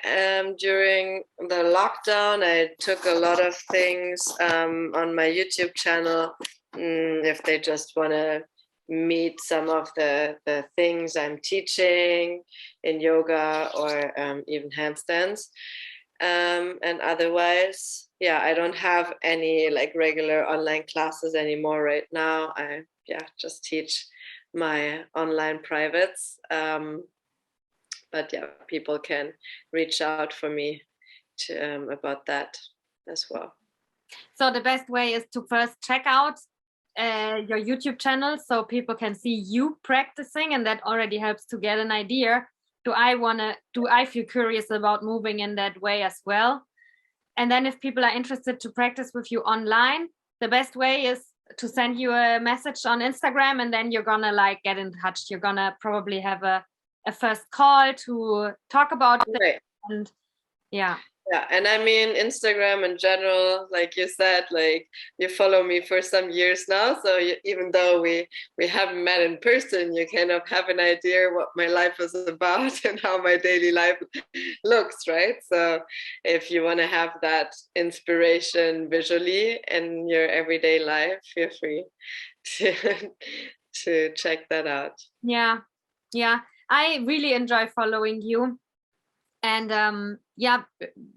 during the lockdown, I took a lot of things on my YouTube channel. If they just want to meet some of the things I'm teaching in yoga or even handstands. And otherwise, yeah, I don't have any like regular online classes anymore right now. I just teach my online privates. But yeah, people can reach out for me to, about that as well. So the best way is to first check out your YouTube channel so people can see you practicing, and that already helps to get an idea. Do I feel curious about moving in that way as well? And then if people are interested to practice with you online, the best way is to send you a message on Instagram, and then you're gonna like get in touch. You're gonna probably have a first call to talk about right. And yeah. Yeah, and I mean Instagram in general, like you said, like you follow me for some years now, so even though we haven't met in person, you kind of have an idea what my life is about and how my daily life looks, right? So if you want to have that inspiration visually in your everyday life, feel free to to check that out. Yeah, I really enjoy following you. And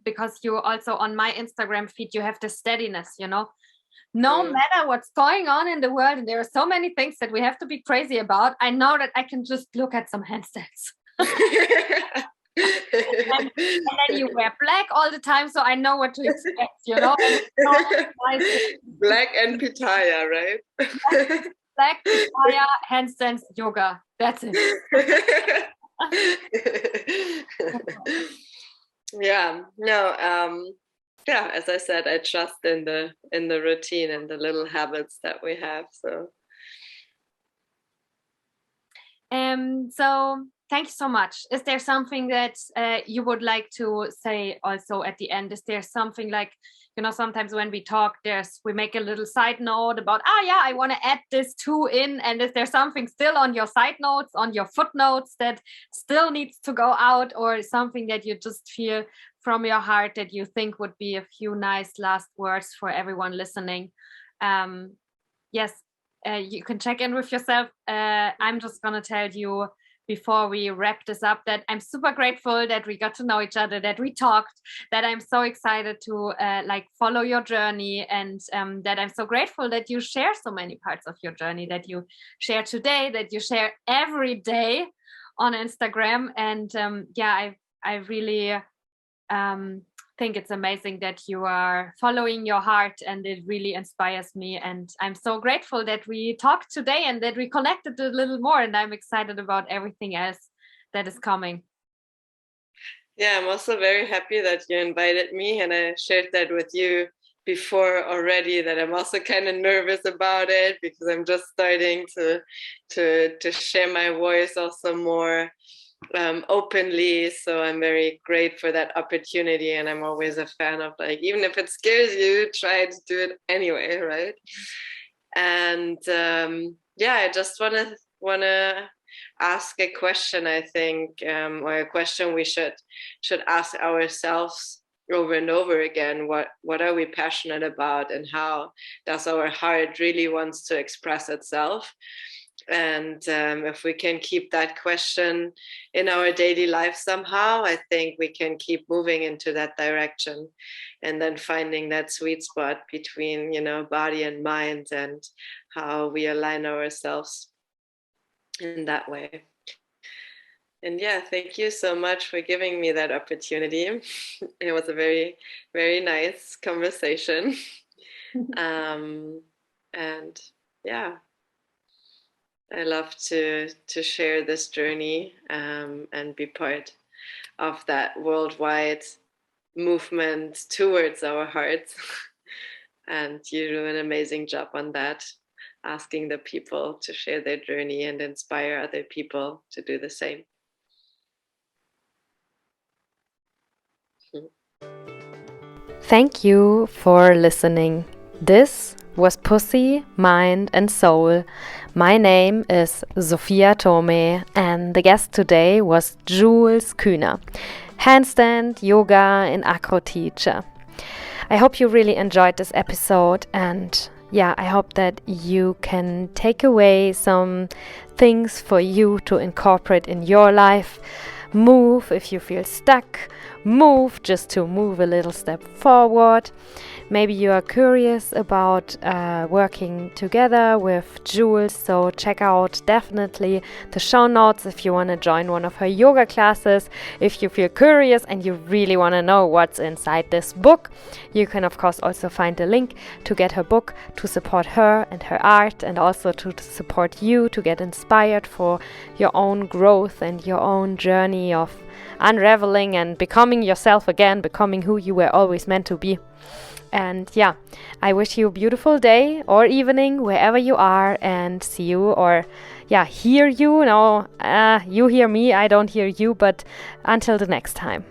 because you also on my Instagram feed, you have the steadiness, no matter what's going on in the world, and there are so many things that we have to be crazy about, I know that I can just look at some handstands. and then you wear black all the time, so I know what to expect, Black and pitaya, right? Black, pitaya, handstands, yoga, that's it. Yeah, no, yeah, as I said, I trust in the routine and the little habits that we have. So thank you so much. Is there something that you would like to say also at the end? Is there something like, sometimes when we talk, we make a little side note about, I want to add this too in. And is there something still on your side notes, on your footnotes that still needs to go out, or something that you just feel from your heart that you think would be a few nice last words for everyone listening? Yes, you can check in with yourself. I'm just going to tell you before we wrap this up that I'm super grateful that we got to know each other, that we talked, that I'm so excited to follow your journey, and that I'm so grateful that you share so many parts of your journey, that you share today, that you share every day on Instagram. And I really think it's amazing that you are following your heart, and it really inspires me. And I'm so grateful that we talked today and that we connected a little more, and I'm excited about everything else that is coming. Yeah, I'm also very happy that you invited me, and I shared that with you before already, that I'm also kind of nervous about it because I'm just starting to share my voice also more openly. So I'm very great for that opportunity, and I'm always a fan of, like, even if it scares you, try to do it anyway, right? And I just want to ask a question, I think, or a question we should ask ourselves over and over again. What are we passionate about, and how does our heart really wants to express itself? And if we can keep that question in our daily life somehow, I think we can keep moving into that direction, and then finding that sweet spot between, body and mind, and how we align ourselves in that way. And thank you so much for giving me that opportunity. It was a very, very nice conversation. And I love to share this journey and be part of that worldwide movement towards our hearts. And you do an amazing job on that. asking the people to share their journey and inspire other people to do the same. Thank you for listening. This was Pussy, Mind and Soul. My name is Sophia Tome and the guest today was Jules Ku, handstand, yoga and acro teacher. I hope you really enjoyed this episode, and I hope that you can take away some things for you to incorporate in your life. Move if you feel stuck. Move just to move a little step forward. Maybe you are curious about working together with Jules, so check out definitely the show notes if you want to join one of her yoga classes. If you feel curious and you really want to know what's inside this book, you can of course also find a link to get her book, to support her and her art, and also to support you to get inspired for your own growth and your own journey of unraveling and becoming yourself again, becoming who you were always meant to be. And I wish you a beautiful day or evening wherever you are, and see you or hear you. No, you hear me, I don't hear you, but until the next time.